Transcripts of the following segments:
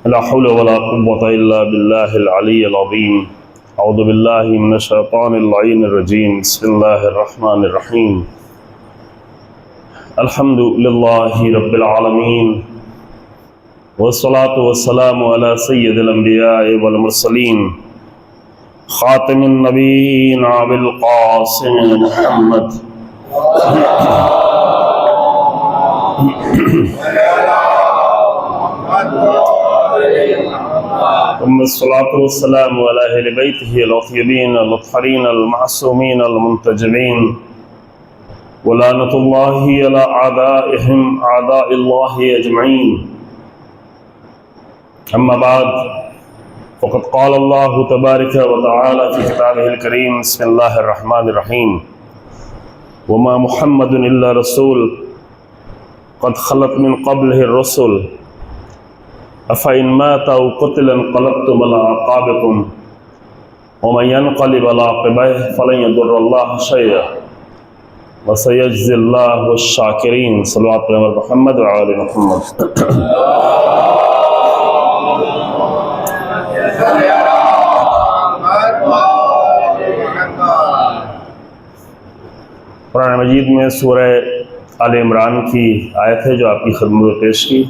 لا حول ولا قوة إلا بالله العلي العظيم. أعوذ بالله من الشيطان اللعين الرجيم. بسم الله الرحمن الرحيم. الحمد لله رب العالمين، والصلاة والسلام على سيد الأنبياء والمرسلين، خاتم النبيين أبي القاسم محمد ثم الصلاة والسلام على أهل بيته الطيبين الطاهرين المعصومين المنتجبين، ولعنة الله على أعدائهم أعداء الله أجمعين. أما بعد، فقد قال الله تبارك وتعالى في كتابه الكريم. بسم الله الرحمن الرحيم. وما محمد إلا رسول قد خلت من قبله الرسل أفإن مات أو قتل انقلبتم على أعقابكم ومن ينقلب على عقبيه فلن يضر الله شيئا وسيجزي الله الشاكرين. صلوات محمد وعلى محمد. قرآن مجید میں سورہ آل عمران کی آیت ہے جو آپ کی خدمت میں پیش کی.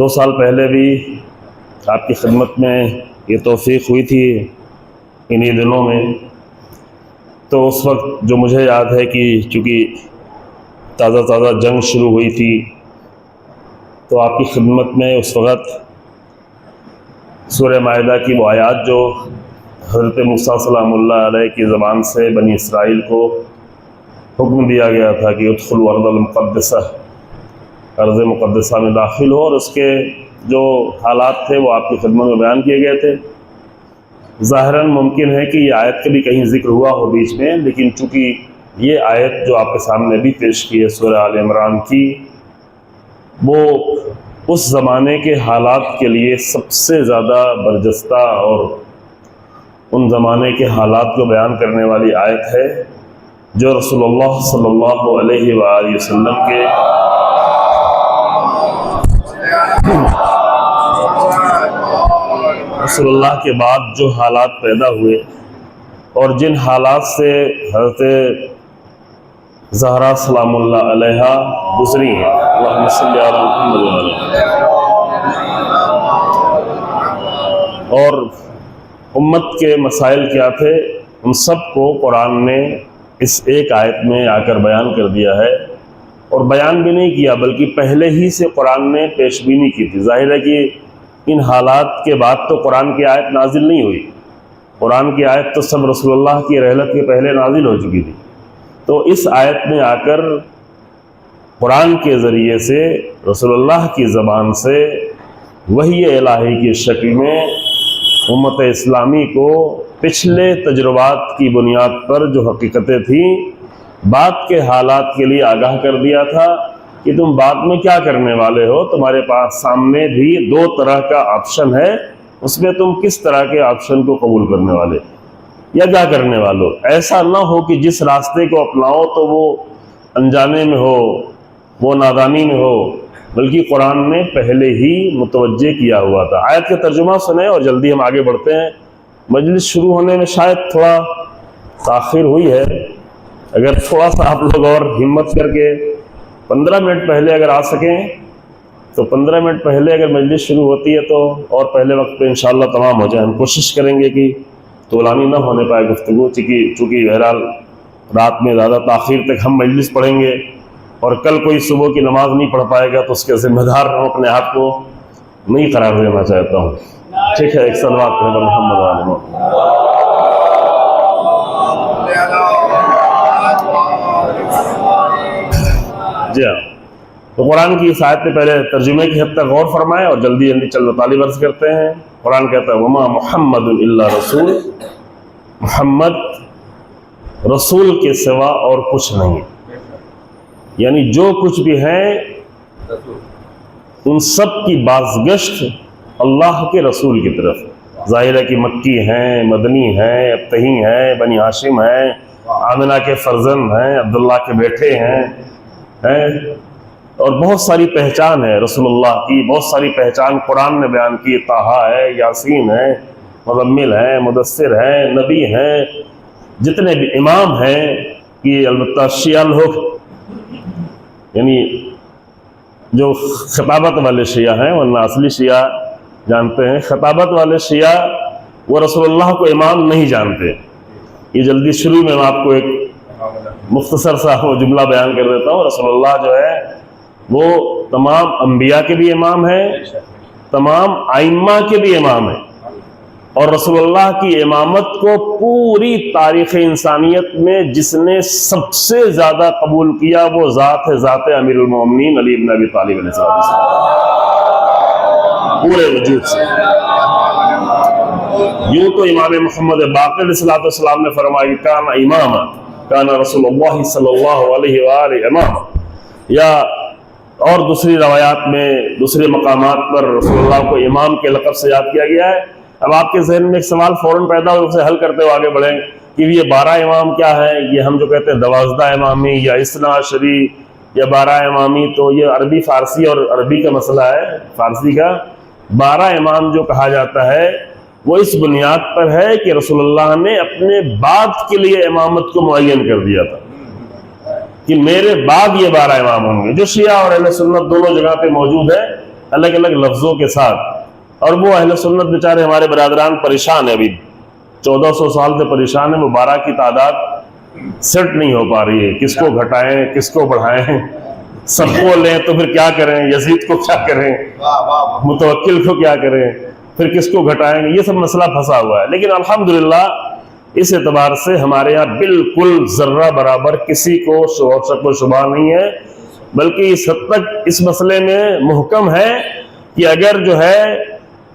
2 سال پہلے بھی آپ کی خدمت میں یہ توفیق ہوئی تھی انہی دنوں میں. تو اس وقت جو مجھے یاد ہے کہ چونکہ تازہ جنگ شروع ہوئی تھی تو آپ کی خدمت میں اس وقت سورہ مائدہ کی وہ آیات جو حضرت موسیٰ سلام اللہ علیہ کی زبان سے بنی اسرائیل کو حکم دیا گیا تھا کہ ادخلوا الارض المقدسہ، ارض مقدسہ میں داخل ہو، اور اس کے جو حالات تھے وہ آپ کی خدمت میں بیان کیے گئے تھے. ظاہراً ممکن ہے کہ یہ آیت کا بھی کہیں ذکر ہوا ہو بیچ میں، لیکن چونکہ یہ آیت جو آپ کے سامنے بھی پیش کی ہے سورہ آل عمران کی، وہ اس زمانے کے حالات کے لیے سب سے زیادہ برجستہ اور ان زمانے کے حالات کو بیان کرنے والی آیت ہے جو رسول اللہ صلی اللہ علیہ وآلہ وسلم کے رسول اللہ کے بعد جو حالات پیدا ہوئے اور جن حالات سے حضرت زہرا سلام اللہ علیہا گزری ہیں. اللہم صلی علی محمد وعلی. اور امت کے مسائل کیا تھے ان سب کو قرآن نے اس ایک آیت میں آ کر بیان کر دیا ہے. اور بیان بھی نہیں کیا بلکہ پہلے ہی سے قرآن نے پیش بینی کی تھی. ظاہر ہے کہ ان حالات کے بعد تو قرآن کی آیت نازل نہیں ہوئی. قرآن کی آیت تو سب رسول اللہ کی رحلت کے پہلے نازل ہو چکی تھی. تو اس آیت میں آ کر قرآن کے ذریعے سے رسول اللہ کی زبان سے وحی الہی کی شکل میں امت اسلامی کو پچھلے تجربات کی بنیاد پر جو حقیقتیں تھیں بعد کے حالات کے لیے آگاہ کر دیا تھا کہ تم بعد میں کیا کرنے والے ہو. تمہارے پاس سامنے بھی 2 طرح کا آپشن ہے، اس میں تم کس طرح کے آپشن کو قبول کرنے والے یا کیا کرنے والو. ایسا نہ ہو کہ جس راستے کو اپناؤ تو وہ انجانے میں ہو، وہ نادانی میں ہو، بلکہ قرآن نے پہلے ہی متوجہ کیا ہوا تھا. آیت کا ترجمہ سنیں اور جلدی ہم آگے بڑھتے ہیں. مجلس شروع ہونے میں شاید تھوڑا تاخیر ہوئی ہے. اگر تھوڑا سا آپ لوگ اور ہمت کر کے 15 منٹ پہلے اگر آ سکیں تو 15 منٹ پہلے اگر مجلس شروع ہوتی ہے تو اور پہلے وقت پہ انشاءاللہ تمام ہو جائے. ہم کوشش کریں گے کہ طولانی نہ ہونے پائے گفتگو، چونکہ بہرحال رات میں زیادہ تاخیر تک ہم مجلس پڑھیں گے اور کل کوئی صبح کی نماز نہیں پڑھ پائے گا تو اس کے ذمہ دار ہم اپنے آپ کو نہیں قرار دینا چاہتا ہوں. ٹھیک ہے، ایک صلوات پڑھیں محمد علیہ. جی ہاں، تو قرآن کی اس آیت میں پہلے ترجمے کی حد تک غور فرمائیں اور جلدی چل طالب عرض کرتے ہیں. قرآن کہتا ہے وما محمد الا رسول، محمد رسول کے سوا اور کچھ نہیں. یعنی جو کچھ بھی ہیں ان سب کی بازگشت اللہ کے رسول کی طرف. ظاہر ہے کہ مکی ہیں، مدنی ہیں، ابتہی ہیں، بنی ہاشم ہیں، آمنہ کے فرزند ہیں، عبداللہ کے بیٹے ہیں، اور بہت ساری پہچان ہے رسول اللہ کی، بہت ساری پہچان قرآن نے بیان کی، طٰہٰ ہے، یاسین ہے، مزمل ہے، مدثر ہے، نبی ہیں، جتنے بھی امام ہیں کہ البتہ شیعہ لوگ یعنی جو خطابت والے شیعہ ہیں، ورنہ اصلی شیعہ جانتے ہیں، خطابت والے شیعہ وہ رسول اللہ کو امام نہیں جانتے۔ یہ جلدی شروع میں آپ کو ایک مختصر سا وہ جملہ بیان کر دیتا ہوں۔ رسول اللہ جو ہے وہ تمام انبیاء کے بھی امام ہیں، تمام ائمہ کے بھی امام ہیں، اور رسول اللہ کی امامت کو پوری تاریخ انسانیت میں جس نے سب سے زیادہ قبول کیا وہ ذات ہے، ذات امیر المومنین علی بن ابی طالب علیہ السلام، پورے وجود سے۔ یوں تو امام محمد باقر علیہ السلام نے فرمایا کہ کان اماما، کان رسول اللہ صلی اللہ علیہ وآلہ اماما، یا اور دوسری روایات میں دوسرے مقامات پر رسول اللہ کو امام کے لقب سے یاد کیا گیا ہے۔ اب آپ کے ذہن میں ایک سوال فوراً پیدا ہو، اسے حل کرتے ہوئے آگے بڑھیں کہ یہ 12 امام کیا ہے؟ یہ ہم جو کہتے ہیں 12 امامی یا اثنا عشری یا 12 امامی، تو یہ عربی فارسی اور عربی کا مسئلہ ہے۔ فارسی کا 12 امام جو کہا جاتا ہے وہ اس بنیاد پر ہے کہ رسول اللہ نے اپنے بعد کے لیے امامت کو معین کر دیا تھا کہ میرے بعد یہ 12 امام ہوں گے، جو شیعہ اور اہل سنت دونوں جگہ پہ موجود ہیں الگ الگ لفظوں کے ساتھ۔ اور وہ اہل سنت بیچارے ہمارے برادران پریشان ہیں، ابھی 1400 سال سے پریشان ہیں، وہ 12 کی تعداد سیٹ نہیں ہو پا رہی ہے، کس کو گھٹائیں کس کو بڑھائیں، سب کو لیں تو پھر کیا کریں، یزید کو کیا کریں، متوکل کو کیا کریں، پھر کس کو گھٹائیں گے، یہ سب مسئلہ پھنسا ہوا ہے۔ لیکن الحمدللہ اس اعتبار سے ہمارے یہاں بالکل ذرہ برابر کسی کو شک و شبہ نہیں ہے، بلکہ اس حد تک اس مسئلے میں محکم ہے کہ اگر جو ہے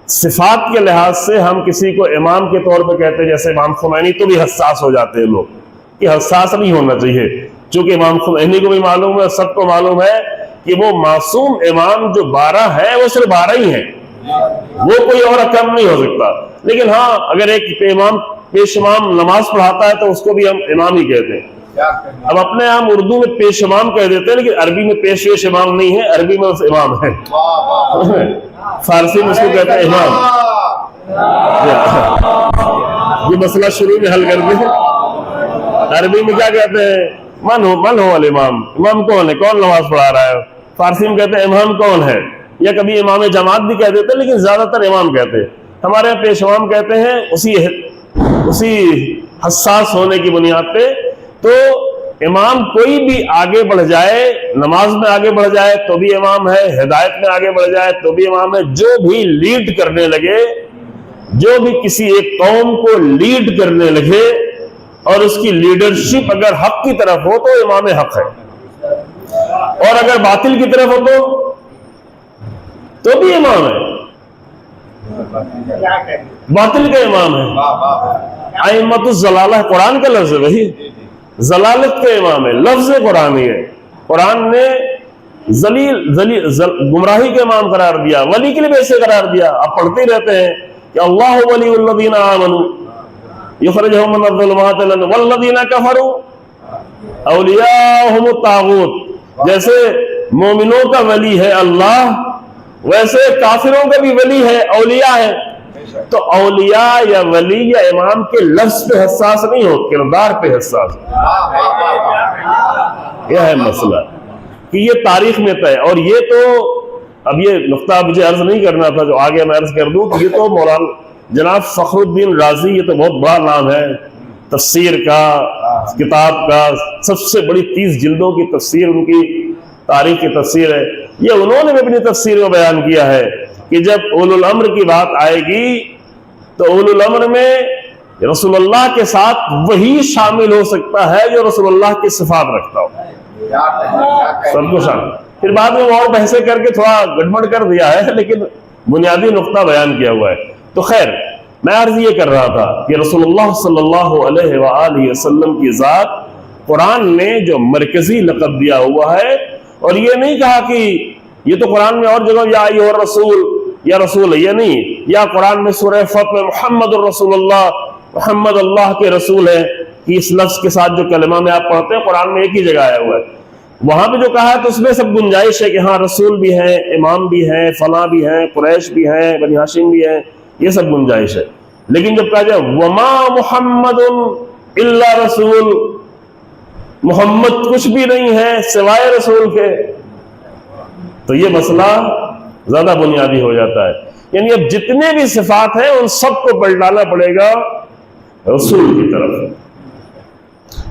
صفات کے لحاظ سے ہم کسی کو امام کے طور پہ کہتے ہیں جیسے امام خمینی، تو بھی حساس ہو جاتے ہیں لوگ کہ حساس نہیں ہونا چاہیے، چونکہ امام خمینی کو بھی معلوم ہے، سب کو معلوم ہے کہ وہ معصوم امام جو 12 ہے وہ صرف 12 ہی ہیں، وہ کوئی اور کم نہیں ہو سکتا۔ لیکن ہاں اگر ایک امام پیش امام نماز پڑھاتا ہے تو اس کو بھی ہم امام ہی کہتے ہیں۔ اب اپنے ہم اردو میں پیش امام کہہ دیتے ہیں، لیکن عربی میں پیش امام نہیں ہے، عربی میں اس امام ہے، فارسی میں اس کو کہتے ہیں امام۔ یہ مسئلہ شروع میں حل کر دیں۔ عربی میں کیا کہتے ہیں؟ من ہو الامام، امام کون ہے، کون نماز پڑھا رہا ہے۔ فارسی میں کہتے ہیں امام کون ہے، یا کبھی امام جماعت بھی کہہ دیتے ہیں، لیکن زیادہ تر امام کہتے ہیں۔ ہمارے یہاں پیش امام کہتے ہیں اسی حساس ہونے کی بنیاد پہ۔ تو امام کوئی بھی آگے بڑھ جائے، نماز میں آگے بڑھ جائے تو بھی امام ہے، ہدایت میں آگے بڑھ جائے تو بھی امام ہے، جو بھی لیڈ کرنے لگے، جو بھی کسی ایک قوم کو لیڈ کرنے لگے اور اس کی لیڈرشپ اگر حق کی طرف ہو تو امام حق ہے، اور اگر باطل کی طرف ہو تو بھی امام ہے، باطل کا امام ہے۔ ائمۃ الضلالہ قرآن کا لفظ ہے، وہی ضلالت کا امام ہے، لفظ قرآن ہی ہے۔ قرآن نے گمراہی کا امام قرار دیا، ولی کے لیے ویسے قرار دیا۔ آپ پڑھتے ہی رہتے ہیں کہ اللہ ولی الذین آمنوا یخرجہم من الظلمات الی النور والذین کفروا اولیاءہم الطاغوت۔ جیسے مومنوں کا ولی ہے اللہ، ویسے کافروں کا بھی ولی ہے، اولیاء ہے۔ تو اولیاء یا ولی یا امام کے لفظ پہ حساس نہیں ہو، کردار پہ حساس ہو۔ یہ ہے مسئلہ کہ یہ تاریخ میں طے، اور یہ تو اب یہ نقطہ مجھے عرض نہیں کرنا تھا، جو آگے میں عرض کر دوں کہ یہ تو مولانا جناب فخر الدین رازی، یہ تو بہت بڑا نام ہے تفسیر کا، کتاب کا، سب سے بڑی 30 جلدوں کی تفسیر ان کی تاریخ کی تفسیر ہے۔ یہ انہوں نے بھی اپنی تفسیر میں بیان کیا ہے کہ جب اولو الامر کی بات آئے گی تو اولو الامر میں رسول اللہ کے ساتھ وہی شامل ہو سکتا ہے جو رسول اللہ کی صفات رکھتا ہو، سب کو شامل۔ پھر بعد میں وہ اور بحثیں کر کے تھوڑا گڑبڑ کر دیا ہے، لیکن بنیادی نقطہ بیان کیا ہوا ہے۔ تو خیر، میں عرض یہ کر رہا تھا کہ رسول اللہ صلی اللہ علیہ وآلہ وسلم کی ذات قرآن نے جو مرکزی لقب دیا ہوا ہے، اور یہ نہیں کہا کہ یہ تو قرآن میں اور جگہ یا ایھا الرسول یا رسول ہے، یہ نہیں، یا قرآن میں سورہ فتح میں محمد الرسول اللہ، محمد اللہ کے رسول ہے، کہ اس لفظ کے ساتھ جو کلمہ میں آپ پڑھتے ہیں قرآن میں ایک ہی جگہ آیا ہوا ہے۔ وہاں پہ جو کہا ہے تو اس میں سب گنجائش ہے کہ ہاں رسول بھی ہیں، امام بھی ہیں، فلاں بھی ہیں، قریش بھی ہیں، بنی ہاشم بھی ہیں، یہ سب گنجائش ہے. لیکن جب کہا جائے وما محمد الا رسول، محمد کچھ بھی نہیں ہے سوائے رسول کے، تو یہ مسئلہ زیادہ بنیادی ہو جاتا ہے. یعنی اب جتنے بھی صفات ہیں ان سب کو پلٹانا پڑے گا رسول کی طرف.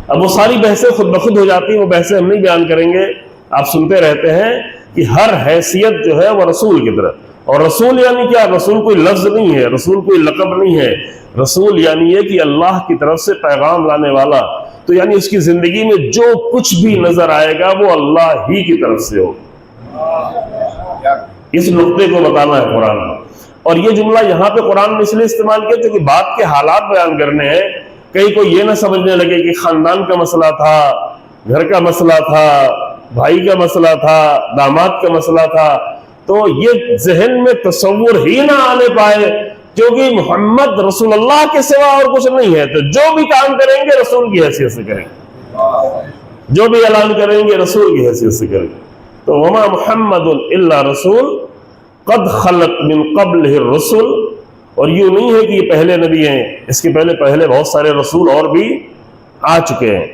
اب وہ ساری بحثیں خود بخود ہو جاتی ہیں، وہ بحثیں ہم نہیں بیان کریں گے. آپ سنتے رہتے ہیں کہ ہر حیثیت جو ہے وہ رسول کی طرف. اور رسول یعنی کیا؟ رسول کوئی لفظ نہیں ہے، رسول کوئی لقب نہیں ہے. رسول یعنی یہ کہ اللہ کی طرف سے پیغام لانے والا. تو یعنی اس کی زندگی میں جو کچھ بھی نظر آئے گا وہ اللہ ہی کی طرف سے ہو. اس نقطے کو بتانا ہے قرآن میں. اور یہ جملہ یہاں پہ قرآن میں اس لیے استعمال کیا کیونکہ بات کے حالات بیان کرنے ہیں. کہیں کوئی یہ نہ سمجھنے لگے کہ خاندان کا مسئلہ تھا، گھر کا مسئلہ تھا، بھائی کا مسئلہ تھا، داماد کا مسئلہ تھا، تو یہ ذہن میں تصور ہی نہ آنے پائے کیونکہ محمد رسول اللہ کے سوا اور کچھ نہیں ہے. تو جو بھی کام کریں گے رسول کی حیثیت سے کریں گے، جو بھی اعلان کریں گے رسول کی حیثیت سے کریں گے. تو وما محمد الا رسول قد خلت من قبلہ الرسل. اور یوں نہیں ہے کہ یہ پہلے نبی ہیں، اس کے پہلے بہت سارے رسول اور بھی آ چکے ہیں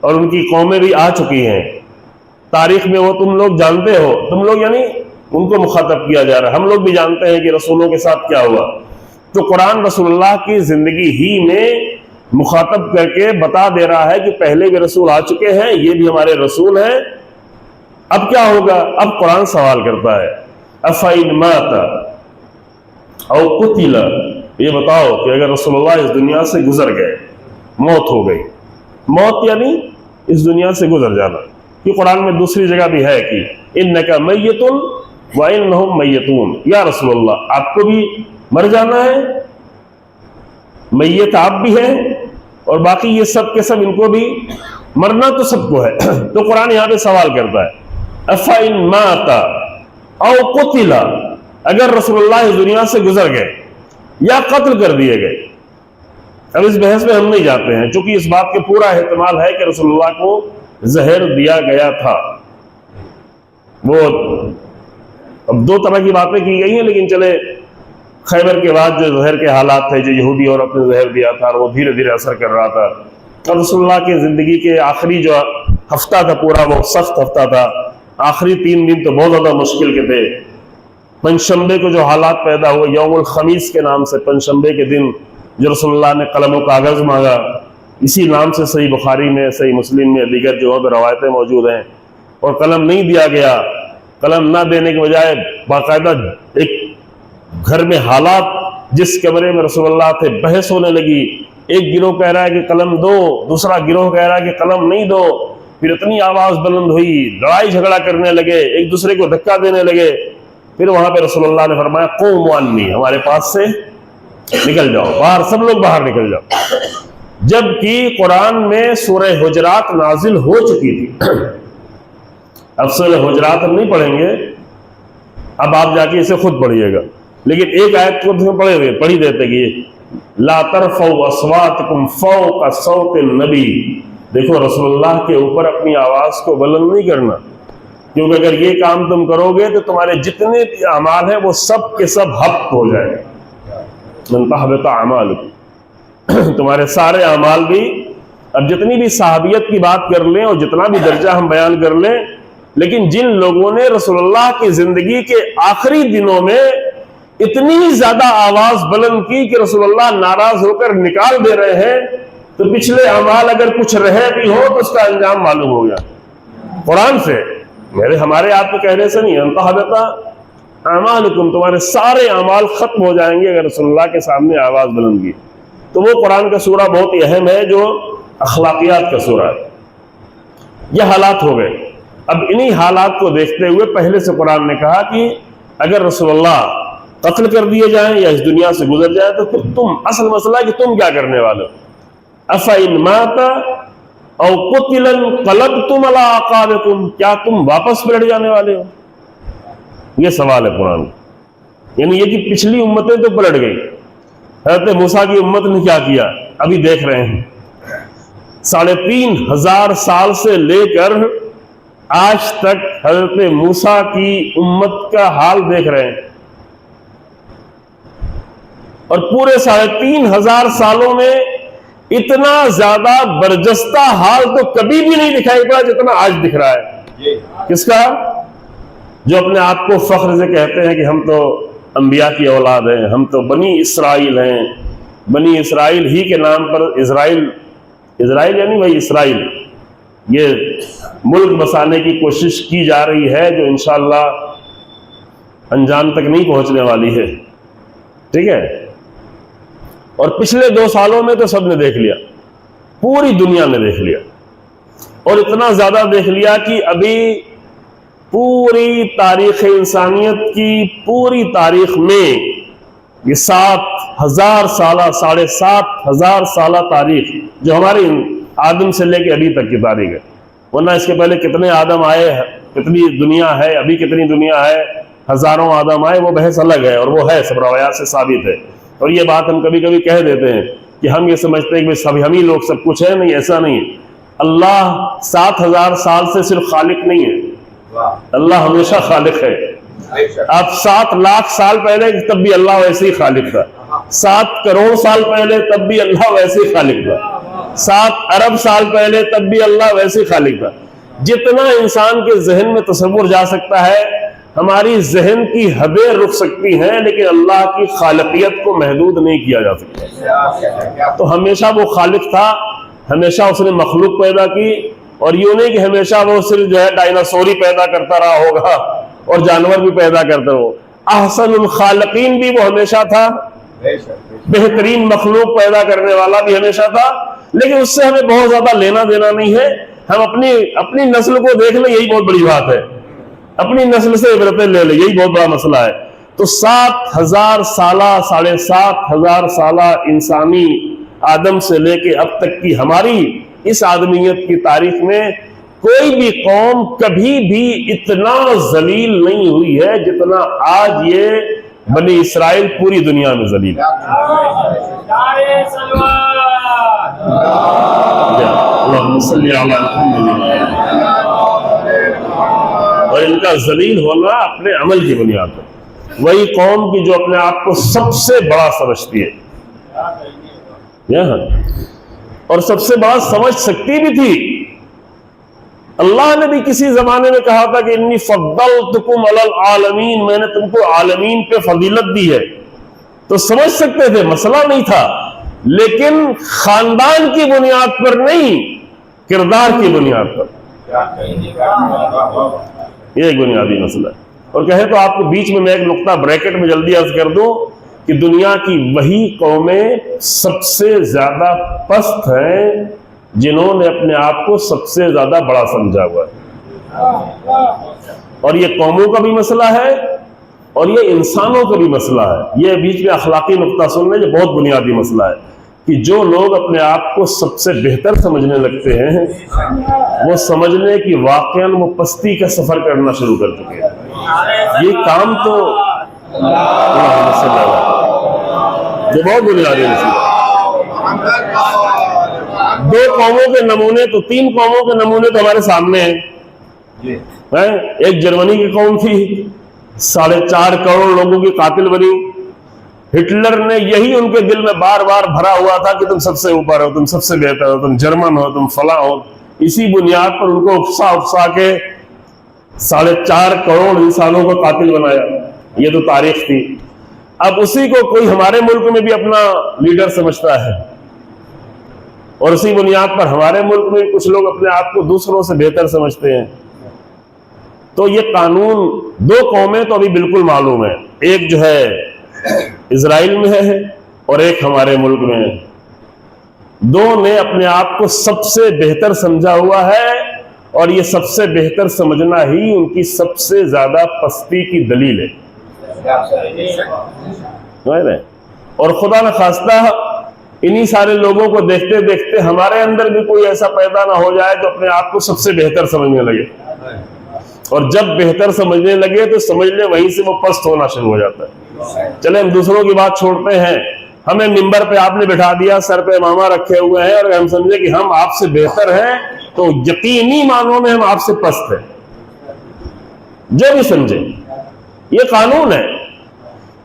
اور ان کی قومیں بھی آ چکی ہیں تاریخ میں. وہ تم لوگ جانتے ہو، تم لوگ یعنی ان کو مخاطب کیا جا رہا ہے. ہم لوگ بھی جانتے ہیں کہ رسولوں کے ساتھ کیا ہوا. تو قرآن رسول اللہ کی زندگی ہی میں مخاطب کر کے بتا دے رہا ہے کہ پہلے بھی رسول آ چکے ہیں، یہ بھی ہمارے رسول ہیں. اب کیا ہوگا؟ اب قرآن سوال کرتا ہے افَإِن مَاتَ او قتل، یہ بتاؤ کہ اگر رسول اللہ اس دنیا سے گزر گئے، موت ہو گئی. موت یعنی اس دنیا سے گزر جانا. یہ قرآن میں دوسری جگہ بھی ہے کہ اِنَّكَ مَيِّتٌ وَإِنَّهُمْ مَيِّتُونَ. یا رسول اللہ آپ کو بھی مر جانا ہے، میت آپ بھی ہیں اور باقی یہ سب کے سب ان کو بھی مرنا تو سب کو ہے. تو قرآن یہاں پہ سوال کرتا ہے افَإِن مَاتَ او قتل، اگر رسول اللہ اس دنیا سے گزر گئے یا قتل کر دیے گئے. اب اس بحث میں ہم نہیں جاتے ہیں چونکہ اس بات کا پورا احتمال ہے کہ رسول اللہ کو زہر دیا گیا تھا. وہ اب دو طرح کی باتیں کی گئی ہیں، لیکن چلے خیبر کے بعد جو زہر کے حالات تھے، جو یہودی عورت نے زہر دیا تھا اور وہ دھیرے دھیرے اثر کر رہا تھا. اور رسول اللہ کی زندگی کے آخری جو ہفتہ تھا پورا وہ سخت ہفتہ تھا. آخری 3 دن تو بہت زیادہ مشکل کے تھے. پنجشنبے کو جو حالات پیدا ہوئے، یوم الخمیس کے نام سے، پنجشنبے کے دن جو رسول اللہ نے قلم و کاغذ مانگا، اسی نام سے صحیح بخاری میں، صحیح مسلم میں، دیگر جو روایتیں موجود ہیں. اور قلم نہیں دیا گیا. قلم نہ دینے کے بجائے باقاعدہ ایک گھر میں حالات، جس کمرے میں رسول اللہ تھے، بحث ہونے لگی. ایک گروہ کہہ رہا ہے کہ قلم دو، دوسرا گروہ کہہ رہا ہے کہ قلم نہیں دو. پھر اتنی آواز بلند ہوئی، لڑائی جھگڑا کرنے لگے، ایک دوسرے کو دھکا دینے لگے. پھر وہاں پہ رسول اللہ نے فرمایا قوموا عنی، ہمارے پاس سے نکل جاؤ باہر، سب لوگ باہر نکل جاؤ. جبکہ قرآن میں سورہ حجرات نازل ہو چکی تھی. اب سورہ حجرات ہم نہیں پڑھیں گے، اب آپ جا کے اسے خود پڑھیے گا. لیکن ایک آیت کو پڑھی دیتے کہ لا ترفعوا اصواتکم فوق صوت النبی. دیکھو رسول اللہ کے اوپر اپنی آواز کو بلند نہیں کرنا، کیونکہ اگر یہ کام تم کرو گے تو تمہارے جتنے بھی اعمال ہیں وہ سب کے سب حبط ہو جائیں گے. من تحبط اعمالکم، تمہارے سارے اعمال بھی. اب جتنی بھی صحابیت کی بات کر لیں اور جتنا بھی درجہ ہم بیان کر لیں، لیکن جن لوگوں نے رسول اللہ کی زندگی کے آخری دنوں میں اتنی زیادہ آواز بلند کی کہ رسول اللہ ناراض ہو کر نکال دے رہے ہیں، تو پچھلے اعمال اگر کچھ رہے بھی ہو تو اس کا انجام معلوم ہو گیا قرآن سے. ہمارے آپ کو کہنے سے نہیں، انتہبط اعمالکم، تمہارے سارے اعمال ختم ہو جائیں گے اگر رسول اللہ کے سامنے آواز بلند کی. تو وہ قرآن کا سورہ بہت ہی اہم ہے جو اخلاقیات کا سورہ ہے. یہ حالات ہو گئے. اب انہی حالات کو دیکھتے ہوئے پہلے سے قرآن نے کہا کہ اگر رسول اللہ قتل کر دیے جائیں یا اس دنیا سے گزر جائیں تو پھر تم، اصل مسئلہ ہے کہ تم کیا کرنے والے ہو. افَإِن مَاتَ او قُتِلَ انقلبتم علی اعقابکم، کیا تم واپس پلٹ جانے والے ہو؟ یہ سوال ہے قرآن. یعنی یہ کہ پچھلی امتیں تو پلٹ گئی. حضرت موسیٰ کی امت نے کیا کیا ابھی دیکھ رہے ہیں. 3500 سال سے لے کر آج تک حضرت موسیٰ کی امت کا حال دیکھ رہے ہیں، اور پورے 3500 سالوں میں اتنا زیادہ برجستہ حال تو کبھی بھی نہیں دکھائی پڑا جتنا آج دکھ رہا ہے۔ کس کا؟ جو اپنے آپ کو فخر سے کہتے ہیں کہ ہم تو انبیاء کی اولاد ہیں، ہم تو بنی اسرائیل ہیں۔ بنی اسرائیل ہی کے نام پر اسرائیل یعنی بھائی اسرائیل، یہ ملک بسانے کی کوشش کی جا رہی ہے جو انشاءاللہ انجام تک نہیں پہنچنے والی ہے، ٹھیک ہے؟ اور پچھلے 2 سالوں میں تو سب نے دیکھ لیا، پوری دنیا نے دیکھ لیا، اور اتنا زیادہ دیکھ لیا کہ ابھی پوری تاریخ انسانیت کی پوری تاریخ میں یہ 7000 سالہ 7500 سالہ تاریخ جو ہماری آدم سے لے کے ابھی تک کی تاریخ ہے، ورنہ اس کے پہلے کتنے آدم آئے، کتنی دنیا ہے، ابھی کتنی دنیا ہے، ہزاروں آدم آئے، وہ بحث الگ ہے، اور وہ ہے سب روایات سے ثابت ہے۔ اور یہ بات ہم کبھی کبھی کہہ دیتے ہیں کہ ہم یہ سمجھتے ہیں کہ سب ہم ہی لوگ سب کچھ ہے، نہیں، ایسا نہیں ہے۔ اللہ 7000 سال سے صرف خالق نہیں ہے، اللہ ہمیشہ خالق ہے۔ اب 7 لاکھ سال پہلے تب بھی اللہ ویسے ہی خالق تھا، 7 کروڑ سال پہلے تب بھی اللہ ویسے ہی خالق تھا، 7 ارب سال پہلے تب بھی اللہ ویسے ہی خالق تھا۔ جتنا انسان کے ذہن میں تصور جا سکتا ہے، ہماری ذہن کی حدیں رک سکتی ہیں، لیکن اللہ کی خالقیت کو محدود نہیں کیا جا سکتا۔ تو ہمیشہ وہ خالق تھا، ہمیشہ اس نے مخلوق پیدا کی، اور یوں نہیں کہ ہمیشہ وہ صرف جو ہے ڈائناسور ہی پیدا کرتا رہا ہوگا اور جانور بھی پیدا کرتا ہو۔ احسن الخالقین بھی وہ ہمیشہ تھا، بہترین مخلوق پیدا کرنے والا بھی ہمیشہ تھا، لیکن اس سے ہمیں بہت زیادہ لینا دینا نہیں ہے۔ ہم اپنی نسل کو دیکھ لیں، یہی بہت بڑی بات ہے، اپنی نسل سے عبرتیں لے لیں، یہی بہت بڑا مسئلہ ہے۔ تو 7000 سالہ 7500 سالہ انسانی آدم سے لے کے اب تک کی ہماری اس آدمیت کی تاریخ میں کوئی بھی قوم کبھی بھی اتنا ذلیل نہیں ہوئی ہے جتنا آج یہ بنی اسرائیل پوری دنیا میں ذلیل ہے۔ اللہم صلی علی محمد۔ اور ان کا ذلیل ہونا اپنے عمل کی بنیاد پر، وہی قوم کی جو اپنے آپ کو سب سے بڑا سمجھتی ہے، اور سب سے بڑا سمجھ سکتی بھی تھی۔ اللہ نے بھی کسی زمانے میں کہا تھا کہ انی فضلتکم علی العالمین، میں نے تم کو عالمین پہ فضیلت دی ہے، تو سمجھ سکتے تھے، مسئلہ نہیں تھا، لیکن خاندان کی بنیاد پر نہیں، کردار کی بنیاد پر۔ یہ ایک بنیادی مسئلہ ہے۔ اور کہیں تو آپ کو بیچ میں ایک نقطہ بریکٹ میں جلدی عرض کر دوں کہ دنیا کی وہی قومیں سب سے زیادہ پست ہیں جنہوں نے اپنے آپ کو سب سے زیادہ بڑا سمجھا ہوا ہے۔ اور یہ قوموں کا بھی مسئلہ ہے اور یہ انسانوں کا بھی مسئلہ ہے۔ یہ بیچ میں اخلاقی نقطہ سن لیں، یہ بہت بنیادی مسئلہ ہے کہ جو لوگ اپنے آپ کو سب سے بہتر سمجھنے لگتے ہیں، وہ سمجھنے کی واقعاً وہ پستی کا سفر کرنا شروع کر چکے ہیں۔ یہ کام تو جو بہت بنیادی مسئلہ ہے۔ 2 قوموں کے نمونے تو 3 قوموں کے نمونے تو ہمارے سامنے ہیں۔ ایک جرمنی کی قوم تھی، 4.5 کروڑ لوگوں کی قاتل بنی۔ ہٹلر نے یہی ان کے دل میں بار بار بھرا ہوا تھا کہ تم سب سے اوپر ہو، تم سب سے بہتر ہو، تم جرمن ہو، تم فلاں ہو۔ اسی بنیاد پر ان کو اکسا کے 4.5 کروڑ انسانوں کو قاتل بنایا۔ یہ تو تاریخ تھی۔ اب اسی کو کوئی ہمارے ملک میں بھی اپنا لیڈر سمجھتا ہے، اور اسی بنیاد پر ہمارے ملک میں کچھ لوگ اپنے آپ کو دوسروں سے بہتر سمجھتے ہیں۔ تو یہ قانون 2 قومیں تو ابھی بالکل معلوم ہے، ایک جو ہے اسرائیل میں ہے اور ایک ہمارے ملک میں ہے۔ 2 نے اپنے آپ کو سب سے بہتر سمجھا ہوا ہے، اور یہ سب سے بہتر سمجھنا ہی ان کی سب سے زیادہ پستی کی دلیل ہے۔ اور خدا نخواستہ انہی سارے لوگوں کو دیکھتے دیکھتے ہمارے اندر بھی کوئی ایسا پیدا نہ ہو جائے جو اپنے آپ کو سب سے بہتر سمجھنے لگے، اور جب بہتر سمجھنے لگے تو سمجھ لیں وہیں سے وہ پست ہونا شروع ہو جاتا ہے۔ چلیں ہم دوسروں کی بات چھوڑتے ہیں، ہمیں منبر پہ آپ نے بٹھا دیا، سر پہ امامہ رکھے ہوئے ہیں، اور ہم سمجھے کہ ہم آپ سے بہتر ہیں، تو یقینی معنوں میں ہم آپ سے پست ہیں۔ جو بھی سمجھے یہ قانون ہے،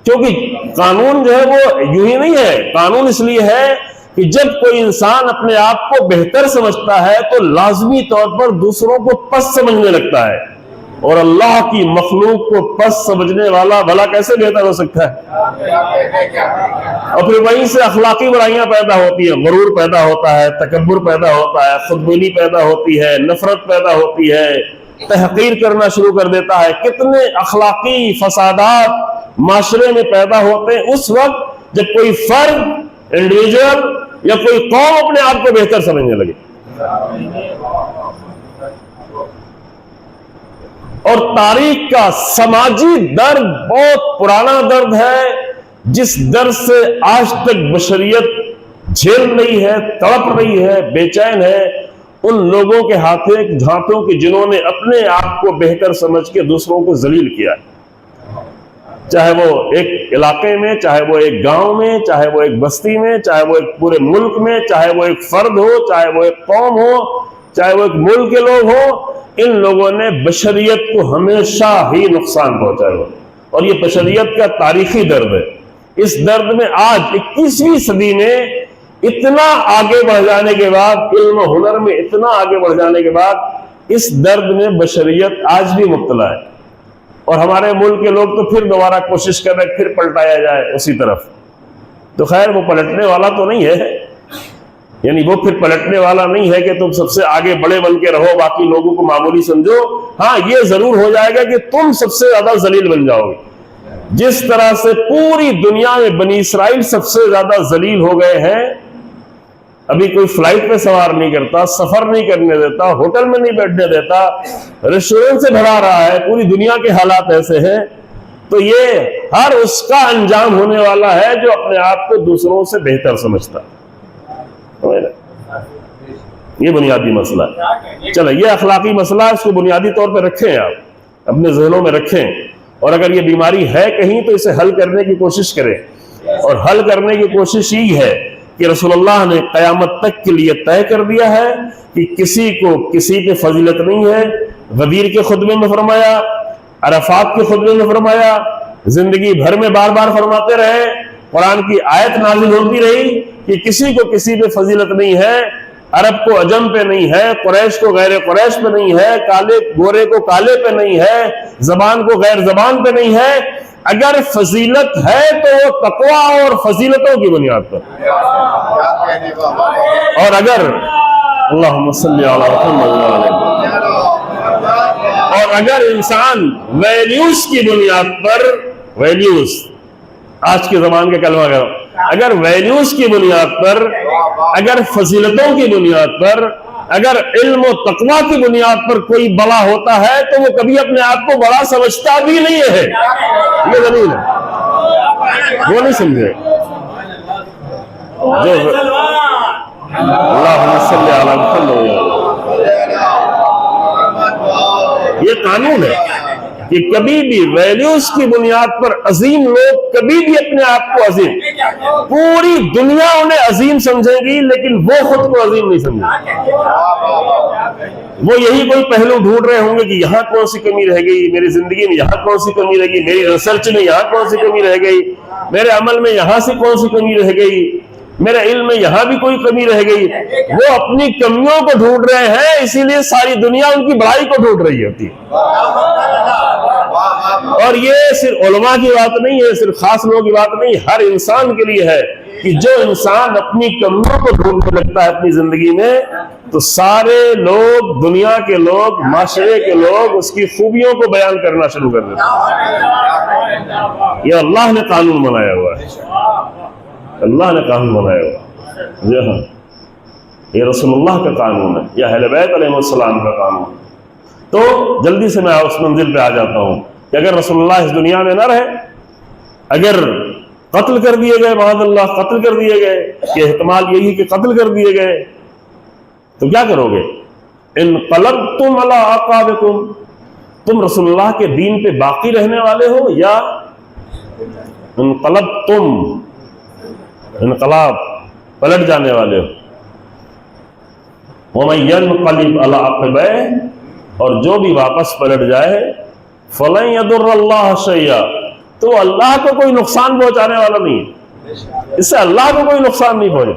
کیونکہ قانون جو ہے وہ یوں ہی نہیں ہے، قانون اس لیے ہے کہ جب کوئی انسان اپنے آپ کو بہتر سمجھتا ہے تو لازمی طور پر دوسروں کو پست سمجھنے لگتا ہے، اور اللہ کی مخلوق کو پست سمجھنے والا بھلا کیسے بہتر ہو سکتا ہے؟ اور پھر وہیں سے اخلاقی برائیاں پیدا ہوتی ہیں، غرور پیدا ہوتا ہے، تکبر پیدا ہوتا ہے، خودبینی پیدا ہوتی ہے، نفرت پیدا ہوتی ہے، تحقیر کرنا شروع کر دیتا ہے۔ کتنے اخلاقی فسادات معاشرے میں پیدا ہوتے ہیں اس وقت جب کوئی فرد، انڈیویجول یا کوئی قوم اپنے آپ کو بہتر سمجھنے لگے۔ اور تاریخ کا سماجی درد بہت پرانا درد ہے، جس درد سے آج تک بشریت جھیل رہی ہے، تڑپ رہی ہے، بے چین ہے، ان لوگوں کے ہاتھوں کے جنہوں نے اپنے آپ کو بہتر سمجھ کے دوسروں کو ذلیل کیا ہے، چاہے وہ ایک علاقے میں، چاہے وہ ایک گاؤں میں، چاہے وہ ایک بستی میں، چاہے وہ ایک پورے ملک میں، چاہے وہ ایک فرد ہو، چاہے وہ ایک قوم ہو، چاہے وہ ایک ملک کے لوگ ہوں، ان لوگوں نے بشریت کو ہمیشہ ہی نقصان پہنچایا ہوا، اور یہ بشریت کا تاریخی درد ہے۔ اس درد میں آج 21ویں صدی میں اتنا آگے بڑھ جانے کے بعد، علم و ہنر میں اتنا آگے بڑھ جانے کے بعد، اس درد میں بشریت آج بھی مبتلا ہے، اور ہمارے ملک کے لوگ تو پھر دوبارہ کوشش کر رہے پھر پلٹایا جائے اسی طرف۔ تو خیر وہ پلٹنے والا تو نہیں ہے، یعنی وہ پھر پلٹنے والا نہیں ہے کہ تم سب سے آگے بڑے بن کے رہو، باقی لوگوں کو معمولی سمجھو۔ ہاں یہ ضرور ہو جائے گا کہ تم سب سے زیادہ ذلیل بن جاؤ گے، جس طرح سے پوری دنیا میں بنی اسرائیل سب سے زیادہ ذلیل ہو گئے ہیں۔ ابھی کوئی فلائٹ پہ سوار نہیں کرتا، سفر نہیں کرنے دیتا، ہوٹل میں نہیں بیٹھنے دیتا، ریسٹورنٹ سے بھرا رہا ہے، پوری دنیا کے حالات ایسے ہیں۔ تو یہ ہر اس کا انجام ہونے والا ہے جو اپنے آپ کو دوسروں سے بہتر سمجھتا ہے۔ یہ بنیادی مسئلہ ہے۔ چلو یہ اخلاقی مسئلہ ہے، اس کو بنیادی طور پہ رکھیں، آپ اپنے ذہنوں میں رکھیں، اور اگر یہ بیماری ہے کہیں تو اسے حل کرنے کی کوشش کریں، اور حل کرنے کی کوشش یہ ہے کہ رسول اللہ نے قیامت تک کے لیے طے کر دیا ہے کہ کسی کو کسی پہ فضیلت نہیں ہے۔ غدیر کے خطبے میں فرمایا، عرفات کے خطبے میں فرمایا، زندگی بھر میں بار بار فرماتے رہے، قرآن کی آیت نازل ہوتی رہی کہ کسی کو کسی پہ فضیلت نہیں ہے، عرب کو عجم پہ نہیں ہے، قریش کو غیر قریش پہ نہیں ہے، کالے گورے کو کالے پہ نہیں ہے، زبان کو غیر زبان پہ نہیں ہے۔ اگر فضیلت ہے تو وہ تقویٰ اور فضیلتوں کی بنیاد پر، اور اگر اللہم صلی علی محمد، اور اگر انسان ویلیوز کی بنیاد پر، ویلیوز آج کے زمان کے کلمہ کرو، اگر ویلیوز کی بنیاد پر، اگر فضیلتوں کی بنیاد پر، اگر علم و تقویٰ کی بنیاد پر کوئی بڑا ہوتا ہے تو وہ کبھی اپنے آپ کو بڑا سمجھتا بھی نہیں ہے۔ یہ دلیل ہے، وہ نہیں سمجھے۔ اللہم صلی علی محمد، یہ قانون ہے کہ کبھی بھی ویلیوز کی بنیاد پر عظیم لوگ کبھی بھی اپنے آپ کو عظیم، پوری دنیا انہیں عظیم سمجھے گی لیکن وہ خود کو عظیم نہیں سمجھے۔ وہ یہی کوئی پہلو ڈھونڈ رہے ہوں گے کہ یہاں کون سی کمی رہ گئی میری زندگی میں، یہاں کون سی کمی رہ گئی میری ریسرچ میں، یہاں کون سی کمی رہ گئی میرے عمل میں، یہاں سے کون سی کمی رہ گئی میرے علم میں، یہاں بھی کوئی کمی رہ گئی۔ وہ اپنی کمیوں کو ڈھونڈ رہے ہیں، اسی لیے ساری دنیا ان کی بڑائی کو ڈھونڈ رہی ہوتی ہے۔ اور یہ صرف علماء کی بات نہیں ہے، صرف خاص لوگوں کی بات نہیں، ہر انسان کے لیے ہے کہ جو انسان اپنی کمیوں کو ڈھونڈنے لگتا ہے اپنی زندگی میں، تو سارے لوگ، دنیا کے لوگ، معاشرے کے لوگ اس کی خوبیوں کو بیان کرنا شروع کر دیتے ہیں۔ یہ اللہ نے قانون بنایا ہوا ہے، اللہ نے قانون بنایا ہوا ہے۔ جی ہاں، یہ رسول اللہ کا قانون ہے، یہ اہل بیت علیہ السلام کا قانون ہے۔ تو جلدی سے میں اس منزل پہ آ جاتا ہوں کہ اگر رسول اللہ اس دنیا میں نہ رہے، اگر قتل کر دیے گئے، معاذ اللہ قتل کر دیے گئے، کہ احتمال یہی کہ قتل کر دیے گئے، تو کیا کرو گے؟ انقلبتم علی اعقابکم، تم رسول اللہ کے دین پہ باقی رہنے والے ہو، یا انقلبتم، انقلاب، پلٹ جانے والے ہو۔ وَمَن يَنْقَلِبْ عَلَىٰ عَقِبَيْهِ، اور جو بھی واپس پلٹ جائے فَلَن يَضُرَّ اللَّهَ شَيْئًا، تو اللہ کو کوئی نقصان پہنچانے والا نہیں ہے، اس سے اللہ کو کوئی نقصان نہیں پہنچے،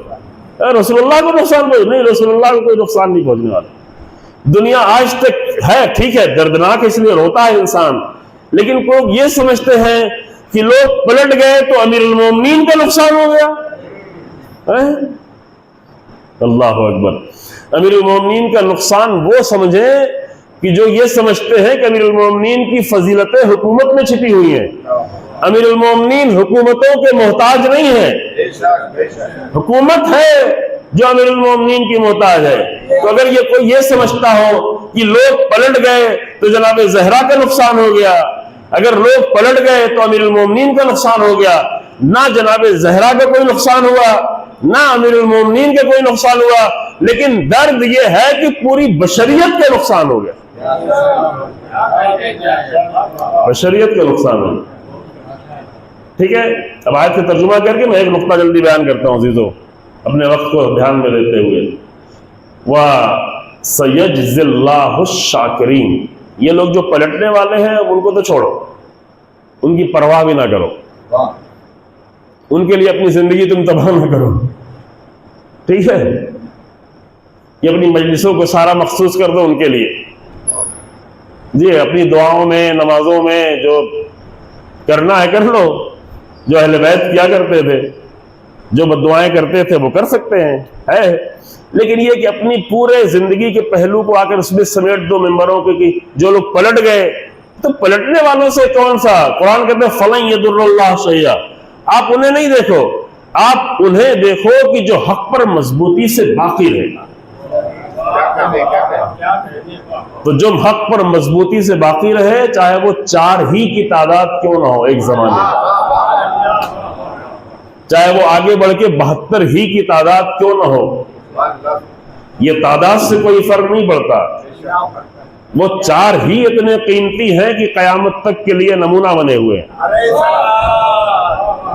رسول اللہ کو نقصان پہنچے نہیں، رسول اللہ کو کوئی نقصان نہیں پہنچنے والا۔ دنیا آج تک ہے، ٹھیک ہے، دردناک اس لیے روتا ہے انسان، لیکن لوگ یہ سمجھتے ہیں کہ لوگ پلٹ گئے تو امیر المومنین کا نقصان ہو گیا۔ اللہ اکبر، امیر المومنین کا نقصان وہ سمجھیں کہ جو یہ سمجھتے ہیں کہ امیر المومنین کی فضیلتیں حکومت میں چھپی ہوئی ہیں۔ امیر المومنین حکومتوں کے محتاج نہیں ہے، حکومت ہے جو امیر المومنین کی محتاج ہے۔ تو اگر یہ کوئی یہ سمجھتا ہو کہ لوگ پلٹ گئے تو جناب زہرا کا نقصان ہو گیا، اگر لوگ پلٹ گئے تو امیر المومنین کا نقصان ہو گیا، نہ جناب زہرا کا کوئی نقصان ہوا، نہ امیر المومنین کا کوئی نقصان ہوا، لیکن درد یہ ہے کہ پوری بشریت کا نقصان ہو گیا، بشریت کا نقصان ہو گیا۔ ٹھیک ہے، اب آیت کا ترجمہ کر کے میں ایک نقطہ جلدی بیان کرتا ہوں عزیزو، اپنے وقت کو دھیان میں لیتے ہوئے۔ وَسَيَجْزِي اللَّهُ الشَّاكِرِينَ، یہ لوگ جو پلٹنے والے ہیں ان کو تو چھوڑو، ان کی پرواہ بھی نہ کرو، ان کے لیے اپنی زندگی تم تباہ نہ کرو، ٹھیک ہے، یہ اپنی مجلسوں کو سارا مخصوص کر دو ان کے لیے، جی اپنی دعاؤں میں نمازوں میں جو کرنا ہے کر لو، جو اہل بیت کیا کرتے تھے، جو بددعائیں کرتے تھے وہ کر سکتے ہیں، ہے، لیکن یہ کہ اپنی پورے زندگی کے پہلو کو آ کر اس میں سمیٹ دو ممبروں کے کہ جو لوگ پلٹ گئے، تو پلٹنے والوں سے کون سا؟ قرآن کہتے ہیں فَلَن يَضُرَّ اللَّهَ شَيْئًا، آپ انہیں نہیں دیکھو، آپ انہیں دیکھو کہ جو حق پر مضبوطی سے باقی رہے گا۔ تو جو حق پر مضبوطی سے باقی رہے، چاہے وہ 4 ہی کی تعداد کیوں نہ ہو ایک زمانے میں، چاہے وہ آگے بڑھ کے 72 ہی کی تعداد کیوں نہ ہو، یہ تعداد سے کوئی فرق نہیں پڑتا، وہ 4 ہی اتنے قیمتی ہیں کہ قیامت تک کے لیے نمونہ بنے ہوئے ہیں۔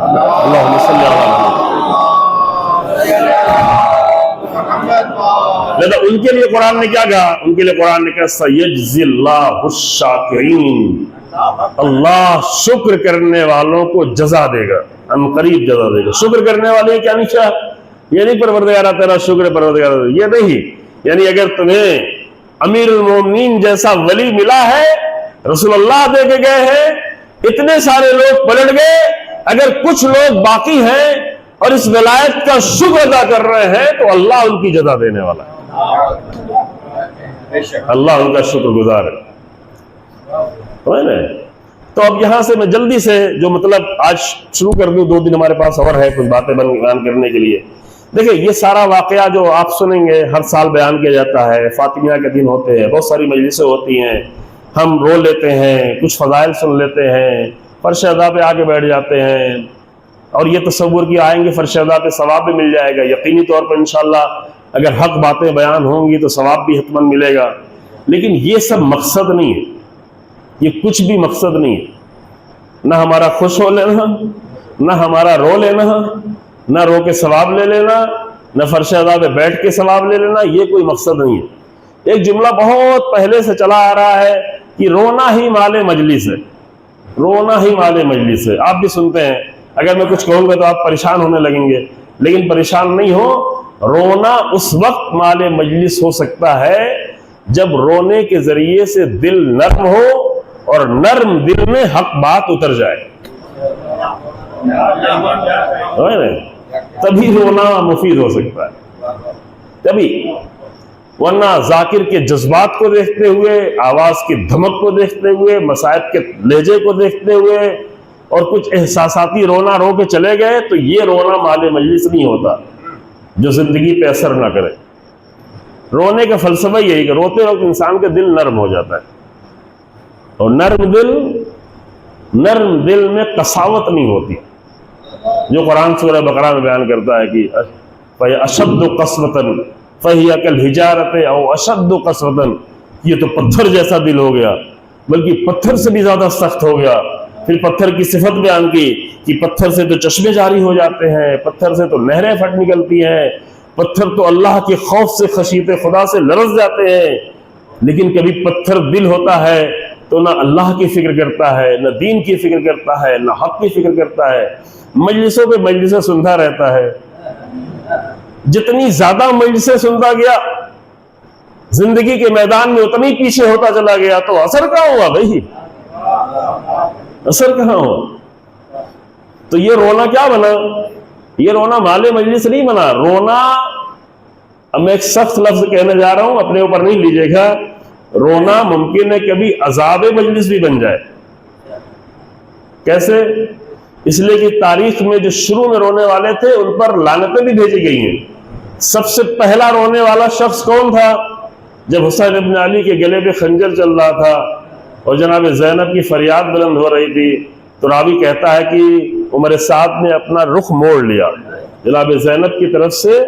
اللہم صلی اللہ علیہ وسلم۔ ان کے لیے قرآن نے کیا کہا؟ ان کے لیے قرآن نے کہا سَيَجْزِي اللَّهُ الشَّاكِرِينَ، اللہ شکر کرنے والوں کو جزا دے گا، ان قریب جزا دے گا۔ شکر کرنے والے کیا نہیں کیا؟ یہ نہیں پروردگارہ تیرا شکر پروردگارہ، یہ نہیں، یعنی اگر تمہیں امیر المومنین جیسا ولی ملا ہے، رسول اللہ دے کے گئے ہیں، اتنے سارے لوگ پلٹ گئے، اگر کچھ لوگ باقی ہیں اور اس ولایت کا شکر ادا کر رہے ہیں تو اللہ ان کی جزا دینے والا ہے، اللہ ان کا شکر گزار ہے۔ تو اب یہاں سے میں جلدی سے جو مطلب آج شروع کر دوں، 2 دن ہمارے پاس اور ہے کچھ باتیں بیان کرنے کے لیے۔ دیکھیں یہ سارا واقعہ جو آپ سنیں گے ہر سال بیان کیا جاتا ہے، فاطمیہ کے دن ہوتے ہیں، بہت ساری مجلسیں ہوتی ہیں، ہم رو لیتے ہیں، کچھ فضائل سن لیتے ہیں، فرش ادا پہ آ کے بیٹھ جاتے ہیں، اور یہ تصور کہ آئیں گے فرش ادا پہ ثواب بھی مل جائے گا، یقینی طور پر انشاءاللہ اگر حق باتیں بیان ہوں گی تو ثواب بھی حتماً ملے گا، لیکن یہ سب مقصد نہیں ہے، یہ کچھ بھی مقصد نہیں ہے، نہ ہمارا خوش ہو لینا، نہ ہمارا رو لینا، نہ رو کے ثواب لے لینا، نہ فرش ادا پہ بیٹھ کے ثواب لے لینا، یہ کوئی مقصد نہیں ہے۔ ایک جملہ بہت پہلے سے چلا آ رہا ہے کہ رونا ہی مال مجلس ہے، رونا ہی مال مجلس ہے، آپ بھی سنتے ہیں، اگر میں کچھ کہوں گا تو آپ پریشان ہونے لگیں گے، لیکن پریشان نہیں ہو، رونا اس وقت مال مجلس ہو سکتا ہے جب رونے کے ذریعے سے دل نرم ہو اور نرم دل میں حق بات اتر جائے، تبھی رونا مفید ہو سکتا ہے، تبھی، ورنہ ذاکر کے جذبات کو دیکھتے ہوئے، آواز کی دھمک کو دیکھتے ہوئے، مصائب کے لہجے کو دیکھتے ہوئے اور کچھ احساساتی رونا رو کے چلے گئے تو یہ رونا مال مجلس نہیں ہوتا جو زندگی پہ اثر نہ کرے۔ رونے کا فلسفہ یہی کہ روتے وقت انسان کا دل نرم ہو جاتا ہے، اور نرم دل میں قساوت نہیں ہوتی، جو قرآن سورہ بقرہ میں بیان کرتا ہے کہ فَأَشَدُّ قَسْوَةً فَهِيَ كَالْحِجَارَةِ أَوْ أَشَدُّ قَسْوَةً، یہ تو پتھر جیسا دل ہو گیا، بلکہ پتھر سے بھی زیادہ سخت ہو گیا۔ پھر پتھر کی صفت بیان کی کہ پتھر سے تو چشمے جاری ہو جاتے ہیں، پتھر سے تو نہریں پھٹ نکلتی ہیں، پتھر تو اللہ کے خوف سے خشیت خدا سے لرز جاتے ہیں، لیکن کبھی پتھر دل ہوتا ہے تو نہ اللہ کی فکر کرتا ہے، نہ دین کی فکر کرتا ہے، نہ حق کی فکر کرتا ہے، مجلسوں پہ مجلسیں سنتا رہتا ہے۔ جتنی زیادہ مجلسیں سنتا گیا زندگی کے میدان میں اتنی پیچھے ہوتا چلا گیا، تو اثر کہاں ہوا بھائی؟ اثر کہاں ہوا؟ تو یہ رونا کیا بنا؟ یہ رونا مال مجلس نہیں بنا۔ رونا، اب میں ایک سخت لفظ کہنے جا رہا ہوں، اپنے اوپر نہیں لیجیے گا، رونا ممکن ہے کبھی عذاب مجلس بھی بن جائے۔ کیسے؟ اس لیے کہ تاریخ میں جو شروع میں رونے والے تھے ان پر لعنتیں بھی بھیجی گئی ہیں۔ سب سے پہلا رونے والا شخص کون تھا؟ جب حسین ابن علی کے گلے پہ خنجر چل رہا تھا اور جناب زینب کی فریاد بلند ہو رہی تھی، تو راوی کہتا ہے کہ عمر سعد نے اپنا رخ موڑ لیا، جناب زینب کی طرف سے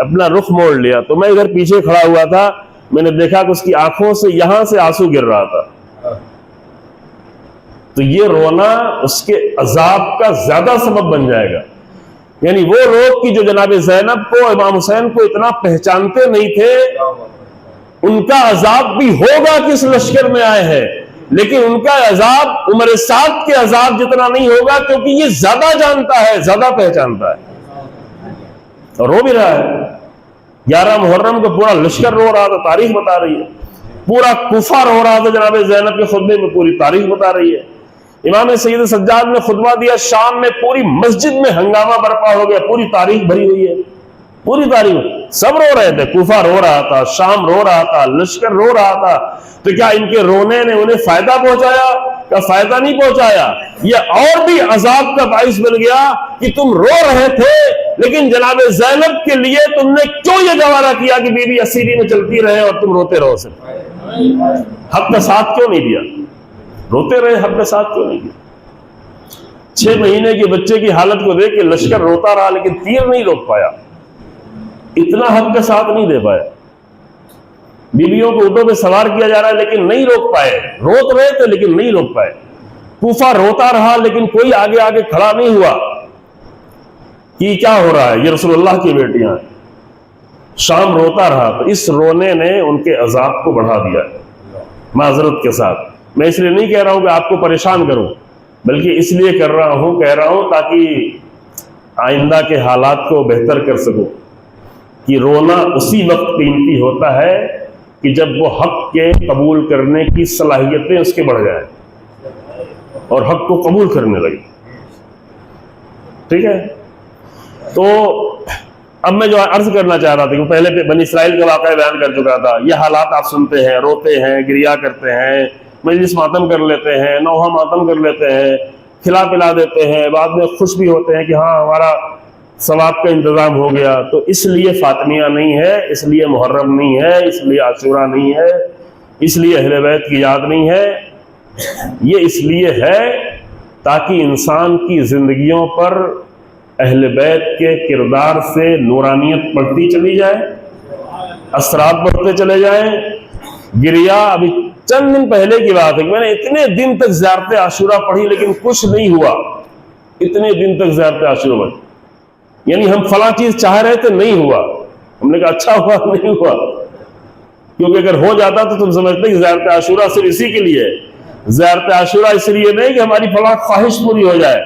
اپنا رخ موڑ لیا۔ تو میں ادھر پیچھے کھڑا ہوا تھا، میں نے دیکھا کہ اس کی آنکھوں سے یہاں سے آنسو گر رہا تھا۔ تو یہ رونا اس کے عذاب کا زیادہ سبب بن جائے گا۔ یعنی وہ لوگ کی جو جناب زینب کو، امام حسین کو اتنا پہچانتے نہیں تھے، ان کا عذاب بھی ہوگا کہ اس لشکر میں آئے ہیں، لیکن ان کا عذاب عمر سعد کے عذاب جتنا نہیں ہوگا، کیونکہ یہ زیادہ جانتا ہے، زیادہ پہچانتا ہے، اور رو بھی رہا ہے۔ 11 محرم کو پورا لشکر رو رہا تھا، تاریخ بتا رہی ہے۔ پورا کوفہ رو رہا تھا جناب زینب کے خطبے میں، پوری تاریخ بتا رہی ہے۔ امام سید سجاد نے خطبہ دیا شام میں، پوری مسجد میں ہنگامہ برپا ہو گیا، پوری تاریخ بھری ہوئی ہے، پوری تاریخ، سب رو رہے تھے، کوفہ رو رہا تھا، شام رو رہا تھا، لشکر رو رہا تھا۔ تو کیا ان کے رونے نے انہیں فائدہ پہنچایا؟ کیا فائدہ نہیں پہنچایا؟ یہ اور بھی عذاب کا باعث بن گیا کہ تم رو رہے تھے، لیکن جناب زینب کے لیے تم نے کیوں یہ گوارا کیا کہ بی بی اسیری میں چلتی رہے اور تم روتے رہو؟ صرف حق کا ساتھ کیوں نہیں دیا؟ روتے رہے، حق کا ساتھ کیوں نہیں دیا؟ 6 مہینے کے بچے کی حالت کو دیکھ کے لشکر روتا رہا، لیکن تیر نہیں روک پایا، اتنا حق کا ساتھ نہیں دے پایا۔ بیویوں کو اونٹوں پہ سوار کیا جا رہا ہے لیکن نہیں روک پائے، روک رہے تھے لیکن نہیں روک پائے۔ کوفہ روتا رہا لیکن کوئی آگے آگے کھڑا نہیں ہوا کہ کیا ہو رہا ہے، یہ رسول اللہ کی بیٹیاں ہیں۔ شام روتا رہا، تو اس رونے نے ان کے عذاب کو بڑھا دیا، معذرت کے ساتھ۔ میں اس لیے نہیں کہہ رہا ہوں کہ آپ کو پریشان کروں، بلکہ اس لیے کہہ رہا ہوں تاکہ آئندہ کے حالات کو بہتر کر سکوں، کہ رونا اسی وقت قیمتی ہوتا ہے کہ جب وہ حق کے قبول کرنے کی صلاحیتیں اس کے بڑھ جائیں اور حق کو قبول کرنے لگے۔ ٹھیک ہے؟ تو اب میں جو عرض کرنا چاہ رہا تھا کہ پہلے بنی اسرائیل کا واقعہ بیان کر چکا تھا۔ یہ حالات آپ سنتے ہیں، روتے ہیں، گریا کرتے ہیں، مجلس ماتم کر لیتے ہیں، نوحہ ماتم کر لیتے ہیں، کھلا پلا دیتے ہیں، بعد میں خوش بھی ہوتے ہیں کہ ہاں ہمارا ثواب کا انتظام ہو گیا۔ تو اس لیے فاطمیہ نہیں ہے، اس لیے محرم نہیں ہے، اس لیے عاشورہ نہیں ہے، اس لیے اہل بیت کی یاد نہیں ہے۔ یہ اس لیے ہے تاکہ انسان کی زندگیوں پر اہل بیت کے کردار سے نورانیت بڑھتی چلی جائے، اثرات بڑھتے چلے جائیں۔ گریا ابھی چند دن پہلے کی بات ہے کہ میں نے اتنے دن تک زیارت عاشورہ پڑھی لیکن کچھ نہیں ہوا، اتنے دن تک زیارت عاشورہ پڑھی، یعنی ہم فلاں چیز چاہ رہے تھے، نہیں ہوا۔ ہم نے کہا اچھا ہوا نہیں ہوا، کیونکہ اگر ہو جاتا تو تم سمجھتے کہ زیارت عاشورہ صرف اسی کے لیے ہے۔ زیارت عاشورہ اس لیے نہیں کہ ہماری فلاں خواہش پوری ہو جائے،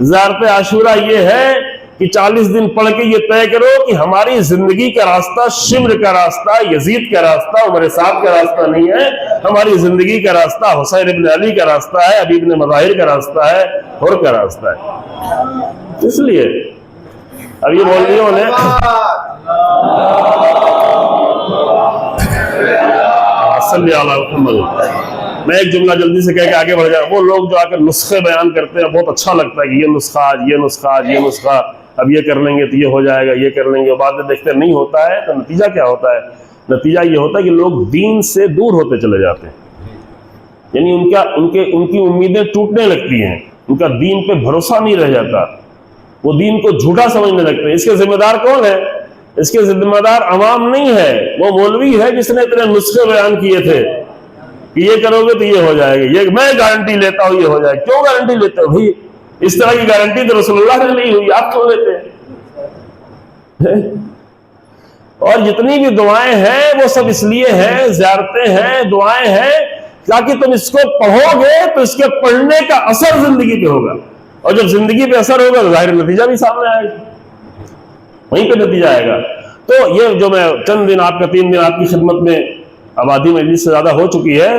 زیارت عاشورہ یہ ہے کہ 40 دن پڑھ کے یہ طے کرو کہ ہماری زندگی کا راستہ شمر کا راستہ، یزید کا راستہ، عمر سعد کا راستہ نہیں ہے، ہماری زندگی کا راستہ حسین ابن علی کا راستہ ہے، علی ابن مظاہر کا راستہ ہے، اور کا راستہ ہے۔ اس لیے اب یہ مولویوں نے صلی اللہ علیہ وسلم، میں ایک جملہ جلدی سے کہہ کے آگے بڑھ جاؤں۔ وہ لوگ جو آ کر نسخے بیان کرتے ہیں، بہت اچھا لگتا ہے کہ یہ نسخہ آج، یہ نسخہ آج، یہ نسخہ اب یہ کر لیں گے تو یہ ہو جائے گا، یہ کر لیں گے، بعد میں دیکھتے نہیں ہوتا ہے۔ تو نتیجہ کیا ہوتا ہے؟ نتیجہ یہ ہوتا ہے کہ لوگ دین سے دور ہوتے چلے جاتے ہیں، یعنی ان کی امیدیں ٹوٹنے لگتی ہیں، ان کا دین پہ بھروسہ نہیں رہ جاتا، وہ دین کو جھوٹا سمجھنے لگتے ہیں۔ اس کے ذمہ دار کون ہے؟ اس کے ذمہ دار عوام نہیں ہے، وہ مولوی ہے جس نے اتنے نسخے بیان کیے تھے کہ یہ کرو گے تو یہ ہو جائے گا، یہ میں گارنٹی لیتا ہوں یہ ہو جائے گا۔ کیوں گارنٹی لیتے ہو بھائی؟ اس طرح کی گارنٹی تو رسول اللہ نے نہیں ہوئی، آپ کیوں لیتے ہیں؟ اور جتنی بھی دعائیں ہیں وہ سب اس لیے ہیں، زیارتیں ہیں، دعائیں ہیں تاکہ تم اس کو پڑھو گے تو اس کے پڑھنے کا اثر زندگی پہ ہوگا، اور جب زندگی پہ اثر ہوگا تو ظاہر نتیجہ بھی سامنے آئے گا، وہیں پہ نتیجہ آئے گا۔ تو یہ جو میں چند دن آپ کا 3 دن آپ کی خدمت میں، اب آدھی مجلس سے زیادہ ہو چکی ہے،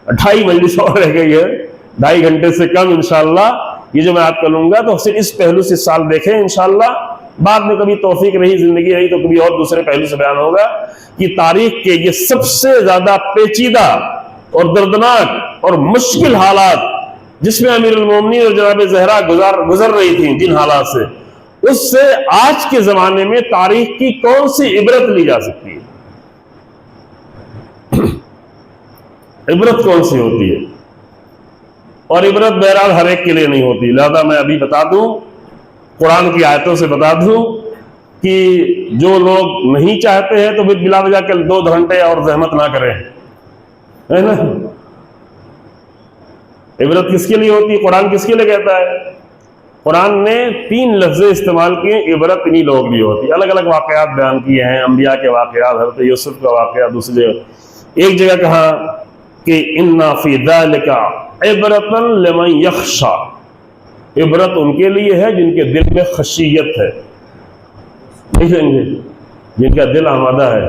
2.5 مجلس اور رہ گئی ہے، 2.5 گھنٹے سے کم انشاءاللہ، یہ جو میں آپ کو لوں گا تو صرف اس پہلو سے سال دیکھیں انشاءاللہ، بعد میں کبھی توفیق رہی، زندگی رہی تو کبھی اور دوسرے پہلو سے بیان ہوگا کہ تاریخ کے یہ سب سے زیادہ پیچیدہ اور دردناک اور مشکل حالات جس میں امیر المومنین اور جناب زہرا گزر رہی تھیں، جن حالات سے، اس سے آج کے زمانے میں تاریخ کی کون سی عبرت لی جا سکتی ہے؟ عبرت کون سی ہوتی ہے؟ اور عبرت بہرحال ہر ایک کے لیے نہیں ہوتی، لہذا میں ابھی بتا دوں، قرآن کی آیتوں سے بتا دوں کہ جو لوگ نہیں چاہتے ہیں تو بلا وجہ کے 2 گھنٹے اور زحمت نہ کریں، ہے نا؟ عبرت کس کے لیے ہوتی ہے؟ قرآن کس کے لیے کہتا ہے؟ قرآن نے 3 لفظ استعمال کیے، عبرت انہی لوگ بھی ہوتی ہے۔ الگ الگ واقعات بیان کیے ہیں، انبیاء کے واقعات، حضرت یوسف کا واقعہ دوسری جگہ، ایک جگہ کہا کہ اِنَّ فِي ذَلِكَ عِبْرَةً لِمَنْ يَخْشَى، عبرت ان کے لیے ہے جن کے دل میں خشیت ہے، جن کا دل آمادہ ہے،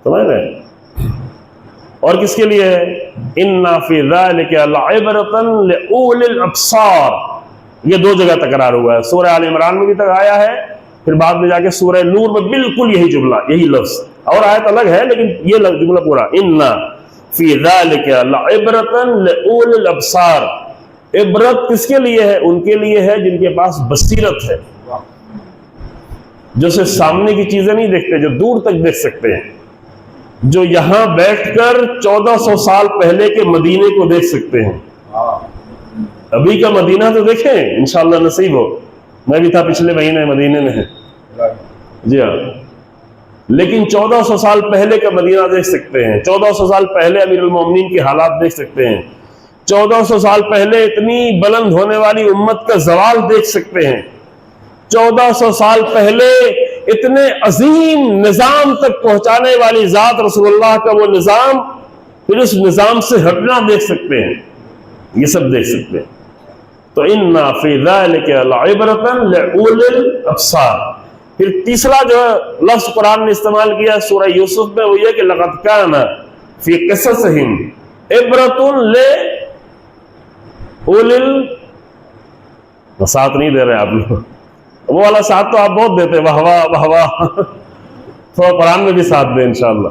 سمجھ رہے ہیں؟ اور کس کے لیے ہے؟ اِنَّ فِي ذَلِكَ لَعِبْرَةً لِأُولِي الْأَبْصَارِ، یہ 2 جگہ تکرار ہوا ہے، سورہ آل عمران میں بھی تک آیا ہے، پھر بعد میں جا کے سورہ نور میں بالکل یہی جملہ، یہی لفظ، اور آیت الگ ہے لیکن یہ جملہ پورا، اِنَّ فِي ذَلِكَ لَعِبْرَةً لِأُولِي الْأَبْصَارِ، عبرت کس کے لیے ہے؟ ان کے لیے ہے جن کے پاس بصیرت ہے، جو صرف سامنے کی چیزیں نہیں دیکھتے، جو دور تک دیکھ سکتے ہیں، جو یہاں بیٹھ کر 1400 سال پہلے کے مدینے کو دیکھ سکتے ہیں۔ ابھی کا مدینہ تو دیکھیں انشاءاللہ نصیب ہو، میں بھی تھا پچھلے مہینے مدینے میں، جی ہاں، لیکن 1400 سال پہلے کا مدینہ دیکھ سکتے ہیں، 1400 سال پہلے امیر المومنین کے حالات دیکھ سکتے ہیں، 1400 سال پہلے اتنی بلند ہونے والی امت کا زوال دیکھ سکتے ہیں، 1400 سال پہلے اتنے عظیم نظام تک پہنچانے والی ذات رسول اللہ کا وہ نظام، پھر اس نظام سے ہٹنا دیکھ سکتے ہیں، یہ سب دیکھ سکتے ہیں۔ تو اِنَّ فِي ذَلِكَ لَعِبْرَةً لِأُولِي الْأَبْصَارِ۔ پھر تیسرا جو لفظ قرآن نے استعمال کیا سورہ یوسف میں وہ یہ کہ لَقَدْ كَانَ فِي قِصَصِهِمْ عِبْرَةٌ لِأُولِي ساتھ نہیں دے رہے آپ لوگ، وہ والا ساتھ تو آپ بہت دیتے، واہ واہ واہ واہ، تھوڑا قرآن میں بھی ساتھ دیں انشاءاللہ۔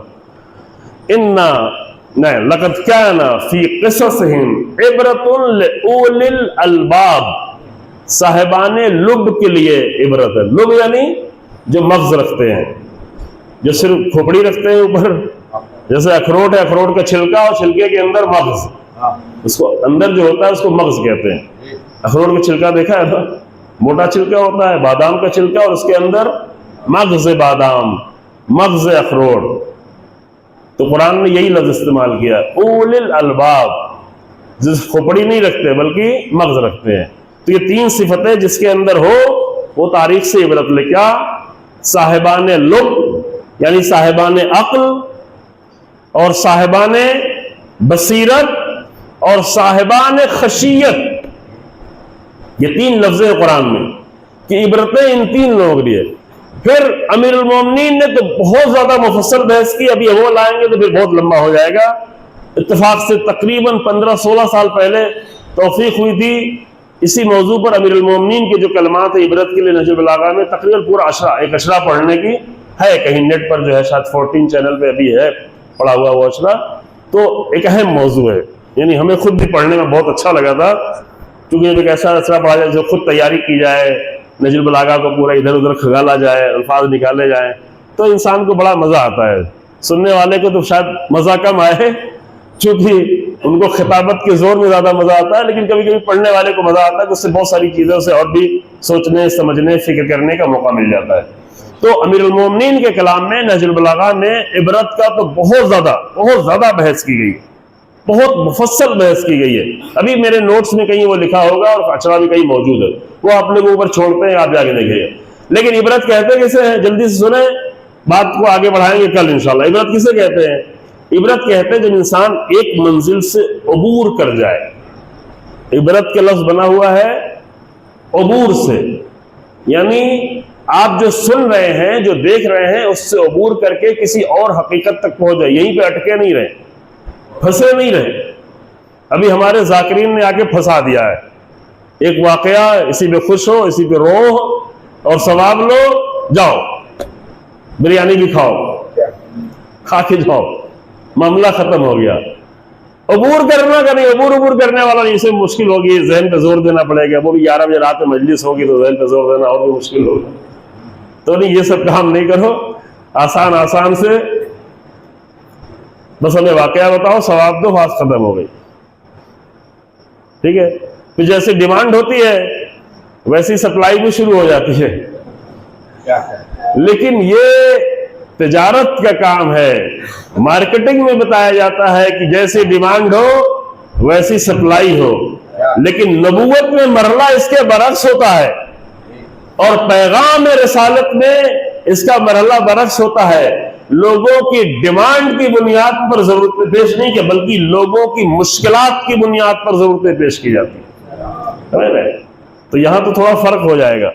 لَقَدْ كَانَ فِي قِصَصِهِمْ عِبْرَةٌ لِأُولِي الْأَلْبَابِ، صاحبان لب کے لیے عبرت ہے۔ لب یعنی جو مغز رکھتے ہیں، جو صرف کھوپڑی رکھتے ہیں اوپر، جیسے اخروٹ ہے، اخروٹ کا چھلکا اور چھلکے کے اندر مغز، اس کو اندر جو ہوتا ہے اس کو مغز کہتے ہیں۔ اخروٹ کا چھلکا دیکھا ہے نا، موٹا چھلکا ہوتا ہے، بادام کا چھلکا، اور اس کے اندر مغز بادام، مغز اخروٹ۔ تو قرآن نے یہی لفظ استعمال کیا، اولی الالباب، جس کھوپڑی نہیں رکھتے بلکہ مغز رکھتے ہیں۔ تو یہ 3 صفتیں جس کے اندر ہو وہ تاریخ سے عبرت لے، کیا؟ صاحبان لب یعنی صاحبان عقل، اور صاحبان بصیرت، اور صاحبان خشیت، یہ 3 لفظ ہیں قرآن میں کہ عبرتیں ان 3 لوگوں کے لیے۔ پھر امیر المومنین نے تو بہت زیادہ مفصل بحث کی، ابھی وہ لائیں گے تو پھر بہت لمبا ہو جائے گا۔ اتفاق سے تقریباً 15-16 سال پہلے توفیق ہوئی تھی اسی موضوع پر امیر المومنین کے جو کلمات عبرت کے لیے نہج البلاغہ میں تقریباً پورا ایک اشرا پڑھنے کی ہے، کہیں نیٹ پر جو ہے شاید 14 چینل پہ ابھی ہے پڑھا ہوا وہ اشرا، تو ایک اہم موضوع ہے، یعنی ہمیں خود بھی پڑھنے میں بہت اچھا لگا تھا، کیونکہ ایک ایسا اشرا پڑھا جائے جو خود تیاری کی جائے، نہج البلاغہ کو پورا ادھر ادھر کھگالا جائے، الفاظ نکالے جائیں، تو انسان کو بڑا مزہ آتا ہے۔ سننے والے کو تو شاید مزہ کم آئے چونکہ ان کو خطابت کے زور میں زیادہ مزہ آتا ہے، لیکن کبھی کبھی پڑھنے والے کو مزہ آتا ہے کہ اس سے بہت ساری چیزیں اسے اور بھی سوچنے، سمجھنے، فکر کرنے کا موقع مل جاتا ہے۔ تو امیر المومنین کے کلام میں نہج البلاغہ میں عبرت کا تو بہت زیادہ بحث کی گئی، بہت مفصل بحث کی گئی ہے۔ ابھی میرے نوٹس میں کہیں وہ لکھا ہوگا اور اچھا بھی کہیں موجود ہے، وہ آپ لوگوں اوپر چھوڑتے ہیں، آپ جا کے دیکھیں گے۔ لیکن عبرت کہتے کسے ہیں؟ جلدی سے سنیں، بات کو آگے بڑھائیں گے کل انشاءاللہ۔ عبرت کسے کہتے ہیں؟ عبرت کہتے ہیں جب انسان ایک منزل سے عبور کر جائے. عبرت کا لفظ بنا ہوا ہے عبور سے، یعنی آپ جو سن رہے ہیں، جو دیکھ رہے ہیں، اس سے عبور کر کے کسی اور حقیقت تک پہنچ جائے. یہیں پہ اٹکے نہیں رہے، پھنسے نہیں رہے. ابھی ہمارے ذاکرین نے آ کے پھنسا دیا ہے. ایک واقعہ، اسی پہ خوش ہو، اسی پہ رو اور ثواب لو، جاؤ بریانی بھی کھاؤ، کھا کے جاؤ، معاملہ ختم ہو گیا. عبور کرنا کا نہیں، عبور کرنے والا نہیں. اسے مشکل ہوگی، ذہن پہ زور دینا پڑے گا. وہ بھی 11 بجے رات میں مجلس ہوگی تو ذہن پہ زور دینا اور بھی مشکل ہوگا. تو نہیں، یہ سب کام نہیں کرو. آسان سے بس ہمیں واقعہ بتاؤ، ثواب دو، بات ختم ہو گئی. ٹھیک ہے. پھر جیسے ڈیمانڈ ہوتی ہے ویسی سپلائی بھی شروع ہو جاتی ہے. لیکن یہ تجارت کا کام ہے. مارکیٹنگ میں بتایا جاتا ہے کہ جیسی ڈیمانڈ ہو ویسی سپلائی ہو، لیکن نبوت میں مرحلہ اس کے برعکس ہوتا ہے، اور پیغام رسالت میں اس کا مرحلہ برعکس ہوتا ہے. لوگوں کی ڈیمانڈ کی بنیاد پر ضرورتیں پیش نہیں کی، بلکہ لوگوں کی مشکلات کی بنیاد پر ضرورتیں پیش کی جاتی ہیں. تو یہاں تو تھوڑا فرق ہو جائے گا.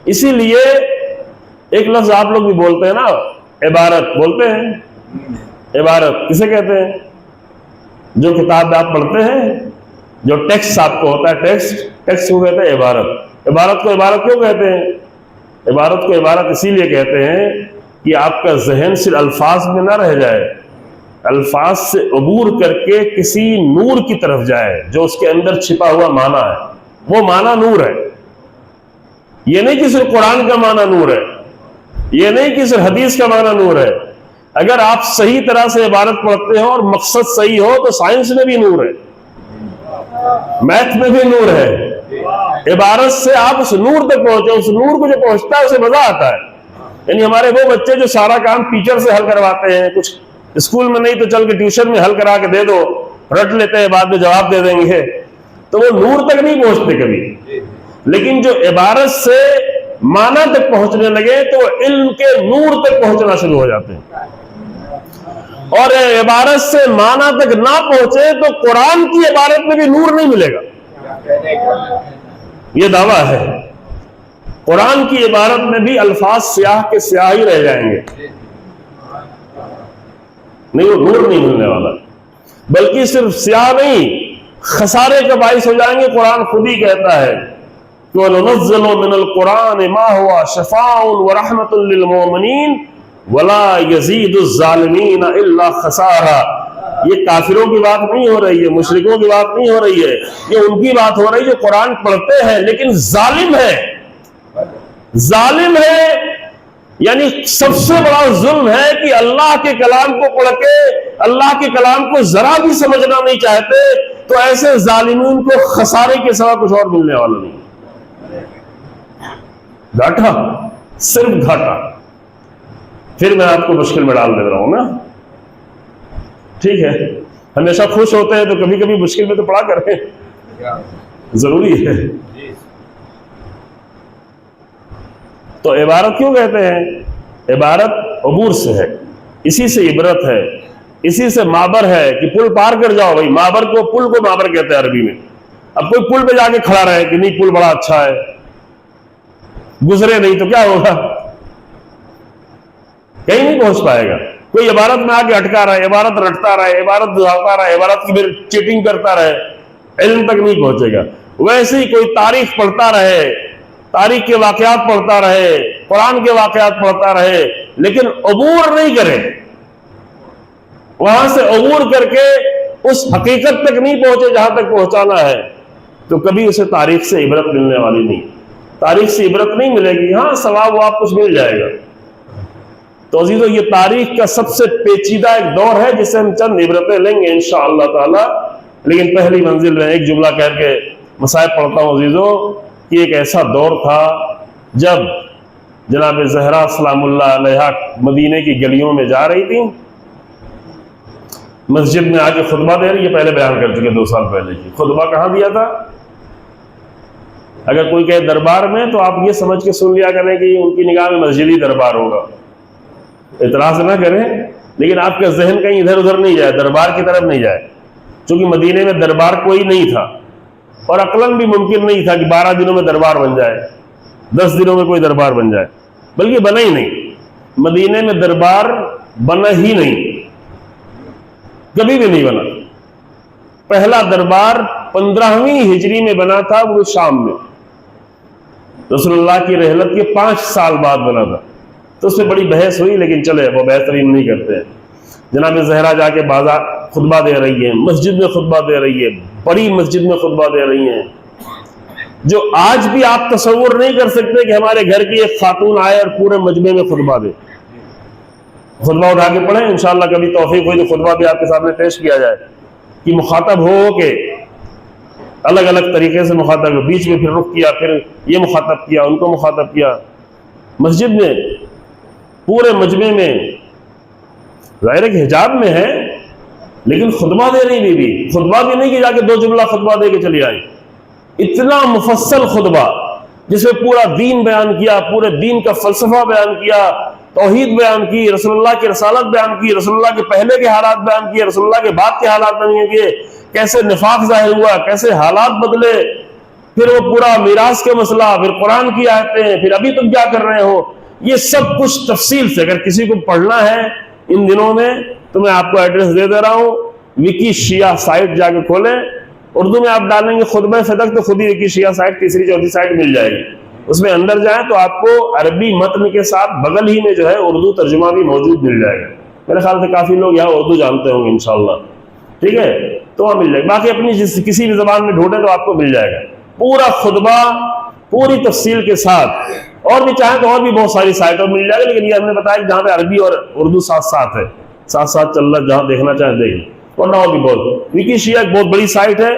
اسی لیے ایک لفظ آپ لوگ بھی بولتے ہیں نا، عبارت بولتے ہیں. عبارت کسے کہتے ہیں؟ جو کتاب آپ پڑھتے ہیں، جو ٹیکسٹ آپ کو ہوتا ہے، ٹیکسٹ کو کہتے ہیں عبارت. عبارت کو عبارت کیوں کہتے ہیں؟ عبارت کو عبارت اسی لیے کہتے ہیں کہ آپ کا ذہن صرف الفاظ میں نہ رہ جائے، الفاظ سے عبور کر کے کسی نور کی طرف جائے جو اس کے اندر چھپا ہوا معنی ہے. وہ معنی نور ہے. یہ نہیں کہ صرف قرآن کا معنی نور ہے، یہ نہیں کہ صرف حدیث کا معنی نور ہے. اگر آپ صحیح طرح سے عبارت پڑھتے ہو اور مقصد صحیح ہو تو سائنس میں بھی نور ہے، میتھ میں بھی نور ہے. عبارت سے آپ اس نور تک پہنچے. اس نور کو جو پہنچتا ہے اسے مزہ آتا ہے. یعنی ہمارے وہ بچے جو سارا کام ٹیچر سے حل کرواتے ہیں، کچھ اسکول میں نہیں تو چل کے ٹیوشن میں حل کرا کے دے دو، رٹ لیتے ہیں، بعد میں جواب دے دیں گے، تو وہ نور تک نہیں پہنچتے کبھی. لیکن جو عبارت سے معنی تک پہنچنے لگے تو وہ علم کے نور تک پہنچنا شروع ہو جاتے ہیں. اور عبارت سے معنی تک نہ پہنچے تو قرآن کی عبارت میں بھی نور نہیں ملے گا. یہ دعویٰ ہے. قرآن کی عبارت میں بھی الفاظ سیاہ کے سیاہ ہی رہ جائیں گے، نہیں، وہ نور نہیں ملنے والا. بلکہ صرف سیاہ نہیں، خسارے کا باعث ہو جائیں گے. قرآن خود ہی کہتا ہے کہ وَنُنَزِّلُ مِنَ الْقُرْآنِ مَا هُوَ شِفَاءٌ وَرَحْمَةٌ لِّلْمُؤْمِنِينَ وَلَا يَزِيدُ الظَّالِمِينَ إِلَّا خَسَارًا. یہ کافروں کی بات نہیں ہو رہی ہے، مشرکوں کی بات نہیں ہو رہی ہے، یہ ان کی بات ہو رہی ہے جو قرآن پڑھتے ہیں لیکن ظالم ہے. ظالم ہے یعنی سب سے بڑا ظلم ہے کہ اللہ کے کلام کو پڑھ کے اللہ کے کلام کو ذرا بھی سمجھنا نہیں چاہتے. تو ایسے ظالمین کو خسارے کے سوا کچھ اور ملنے والا نہیں. گھاٹا، صرف گھاٹا. پھر میں آپ کو مشکل میں ڈال دے رہا ہوں نا. ٹھیک ہے، ہمیشہ خوش ہوتے ہیں تو کبھی کبھی مشکل میں تو پڑا کریں، ضروری ہے. تو عبارت کیوں کہتے ہیں؟ عبارت عبور سے ہے، اسی سے عبرت ہے، اسی سے مابر ہے کہ پل پار کر جاؤ. بھائی مابر کو، پل کو مابر کہتے ہیں عربی میں. اب کوئی پل پہ جا کے کھڑا رہے کہ نہیں پل بڑا اچھا ہے، گزرے نہیں تو کیا ہوگا؟ کہیں نہیں پہنچ پائے گا. کوئی عبارت میں آ کے اٹکا رہے، عبارت رٹتا رہے، عبارت دہراتا رہے، عبارت کی پھر چیٹنگ کرتا رہے، علم تک نہیں پہنچے گا. ویسے ہی کوئی تاریخ پڑھتا رہے، تاریخ کے واقعات پڑھتا رہے، قرآن کے واقعات پڑھتا رہے، لیکن عبور نہیں کرے، وہاں سے عبور کر کے اس حقیقت تک نہیں پہنچے جہاں تک پہنچانا ہے، تو کبھی اسے تاریخ سے عبرت ملنے والی نہیں. تاریخ سے عبرت نہیں ملے گی. ہاں ثواب و آپ کچھ مل جائے گا. تو عزیزو، یہ تاریخ کا سب سے پیچیدہ ایک دور ہے جسے ہم چند عبرتیں لیں گے انشاءاللہ تعالی. لیکن پہلی منزل میں ایک جملہ کہہ کے مصائب پڑھتا ہوں عزیزو کہ ایک ایسا دور تھا جب جناب زہرا سلام اللہ علیہا مدینے کی گلیوں میں جا رہی تھی، مسجد میں آ کے خطبہ دے رہی ہے. پہلے بیان کر چکے 2 سال پہلے کی. خطبہ کہاں دیا تھا؟ اگر کوئی کہے دربار میں تو آپ یہ سمجھ کے سن لیا کریں کہ ان کی نگاہ میں مسجدی دربار ہوگا. اعتراض نہ کریں، لیکن آپ کا ذہن کہیں ادھر ادھر نہیں جائے، دربار کی طرف نہیں جائے، چونکہ مدینے میں دربار کوئی نہیں تھا، اور عقلاً بھی ممکن نہیں تھا کہ 12 دنوں میں دربار بن جائے، 10 دنوں میں کوئی دربار بن جائے، بلکہ بنا ہی نہیں۔ مدینے میں دربار بنا ہی نہیں، کبھی بھی نہیں بنا۔ پہلا دربار 15ویں ہجری میں بنا تھا، وہ شام میں، رسول اللہ کی رحلت کے 5 سال بعد بنا تھا۔ تو اس میں بڑی بحث ہوئی، لیکن چلے وہ بحث ترین نہیں کرتے ہیں۔ جناب زہرا جا کے بازار خطبہ دے رہی ہیں، مسجد میں خطبہ دے رہی ہے، بڑی مسجد میں خطبہ دے رہی ہیں، جو آج بھی آپ تصور نہیں کر سکتے کہ ہمارے گھر کی ایک خاتون آئے اور پورے مجمع میں خطبہ دے۔ خطبہ اٹھا کے پڑھیں، انشاءاللہ کبھی توفیق ہوئی تو خطبہ بھی آپ کے سامنے پیش کیا جائے، کہ مخاطب ہو کے الگ الگ طریقے سے مخاطب ہو، بیچ میں پھر رخ کیا، پھر یہ مخاطب کیا، ان کو مخاطب کیا، مسجد میں پورے مجمع میں، ظاہر ہے کہ حجاب میں ہے لیکن خطبہ دے رہی بی، خطبہ بھی نہیں کہ جا کے 2 جملہ خطبہ دے کے چلی آئی، اتنا مفصل خطبہ جس میں پورا دین بیان کیا، پورے دین کا فلسفہ بیان کیا، توحید بیان کی، رسول اللہ کی رسالت بیان کی، رسول اللہ کے پہلے کے حالات بیان کیے، رسول اللہ کے بعد کے حالات بیان کیے، کیسے نفاق ظاہر ہوا، کیسے حالات بدلے، پھر وہ پورا میراث کے مسئلہ، پھر قرآن کی آیتیں، پھر ابھی تم کیا کر رہے ہو، یہ سب کچھ تفصیل سے۔ اگر کسی کو پڑھنا ہے ان دنوں میں تو میں آپ کو ایڈریس دے دے رہا ہوں، وکی شیعہ سائٹ جا کے کھولیں، اردو میں آپ ڈالیں گے خطبہ صدق تو خود ہی وکی شیعہ سائٹ 3 4 سائٹ مل جائے گی، اس میں اندر جائیں تو آپ کو عربی متن کے ساتھ بغل ہی میں جو ہے اردو ترجمہ بھی موجود مل جائے گا۔ میرے خیال سے کافی لوگ یہاں اردو جانتے ہوں گے انشاءاللہ، ٹھیک ہے، تو وہاں مل جائے گا۔ باقی اپنی کسی بھی زبان میں ڈھونڈیں تو آپ کو مل جائے گا پورا خطبہ پوری تفصیل کے ساتھ، اور بھی چاہیں تو اور بھی بہت ساری سائٹوں میں مل جائے گا، لیکن یہ ہم نے بتایا کہ جہاں پہ عربی اور اردو ساتھ ساتھ ہے، ساتھ ساتھ چل رہا، جہاں دیکھنا چاہیں دیکھ لیں، ورنہ اور بھی بہت۔ وکی شیعہ ایک بہت بڑی سائٹ ہے،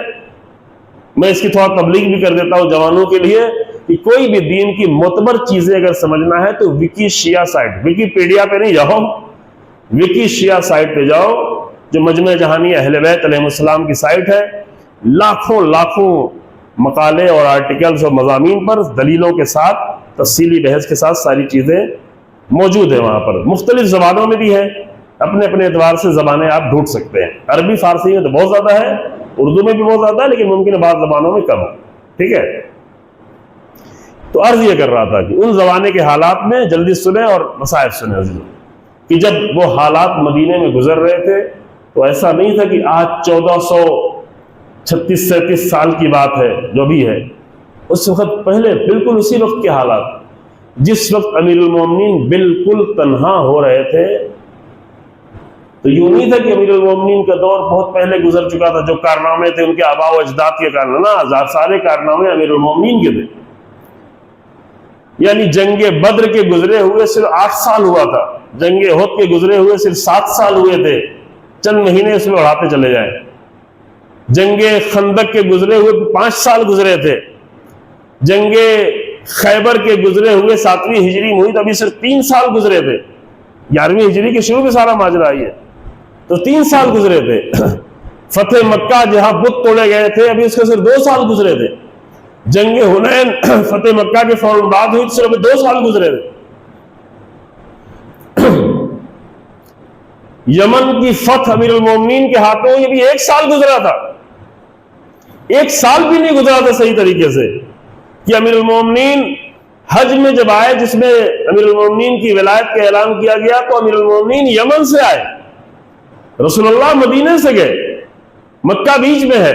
میں اس کی تھوڑا تبلیغ بھی کر دیتا ہوں جوانوں کے لیے، کہ کوئی بھی دین کی معتبر چیزیں اگر سمجھنا ہے تو وکی شیعہ سائٹ، وکیپیڈیا پہ نہیں جاؤ، وکی شیعہ سائٹ پہ جاؤ، جو مجمع جہانی اہل بیت علیہ السلام کی سائٹ ہے۔ لاکھوں مقالے اور آرٹیکلز اور مضامین پر دلیلوں کے ساتھ، تفصیلی بحث کے ساتھ ساری چیزیں موجود ہیں وہاں پر، مختلف زبانوں میں بھی ہے، اپنے اپنے اعتبار سے زبانیں آپ ڈھونڈ سکتے ہیں۔ عربی فارسی میں تو بہت زیادہ ہے، اردو میں بھی بہت زیادہ ہے، لیکن ممکن ہے بعض زبانوں میں کم ہے، ٹھیک ہے۔ تو عرض یہ کر رہا تھا کہ ان زمانے کے حالات میں جلدی سنیں اور مصائب سنیں عزیزوں، کہ جب وہ حالات مدینے میں گزر رہے تھے تو ایسا نہیں تھا کہ آج 1436-37 سال کی بات ہے جو بھی ہے، اس وقت پہلے بالکل اسی وقت کے حالات، جس وقت امیر المومنین بالکل تنہا ہو رہے تھے، تو یوں نہیں تھا کہ امیر المومنین کا دور بہت پہلے گزر چکا تھا، جو کارنامے تھے ان کے آباء و اجداد کے کارنامے، سارے کارنامے امیر المومنین کے تھے۔ یعنی جنگ بدر کے گزرے ہوئے صرف 8 سال ہوا تھا، جنگ احد کے گزرے ہوئے صرف 7 سال ہوئے تھے، چند مہینے اس میں بڑھاتے چلے جائیں۔ جنگ خندق کے گزرے ہوئے 5 سال گزرے تھے، جنگ خیبر کے گزرے ہوئے 7ویں ہجری میں ہوئی تو ابھی صرف 3 سال گزرے تھے، 11ویں ہجری کے شروع میں سارا ماجرا یہ، تو 3 سال گزرے تھے۔ فتح مکہ جہاں بت توڑے گئے تھے ابھی اس کے صرف 2 سال گزرے تھے۔ جنگ حنین فتح مکہ کے فوراً بعد ہوئی تو صرف 2 سال گزرے تھے۔ یمن کی فتح امیر المومنین کے ہاتھوں یہ بھی 1 سال گزرا تھا، 1 سال بھی نہیں گزرا تھا صحیح طریقے سے، کہ امیر المومنین حج میں جب آئے، جس میں امیر المومنین کی ولایت کا اعلان کیا گیا، تو امیر المومنین یمن سے آئے، رسول اللہ مدینے سے گئے، مکہ بیچ میں ہے،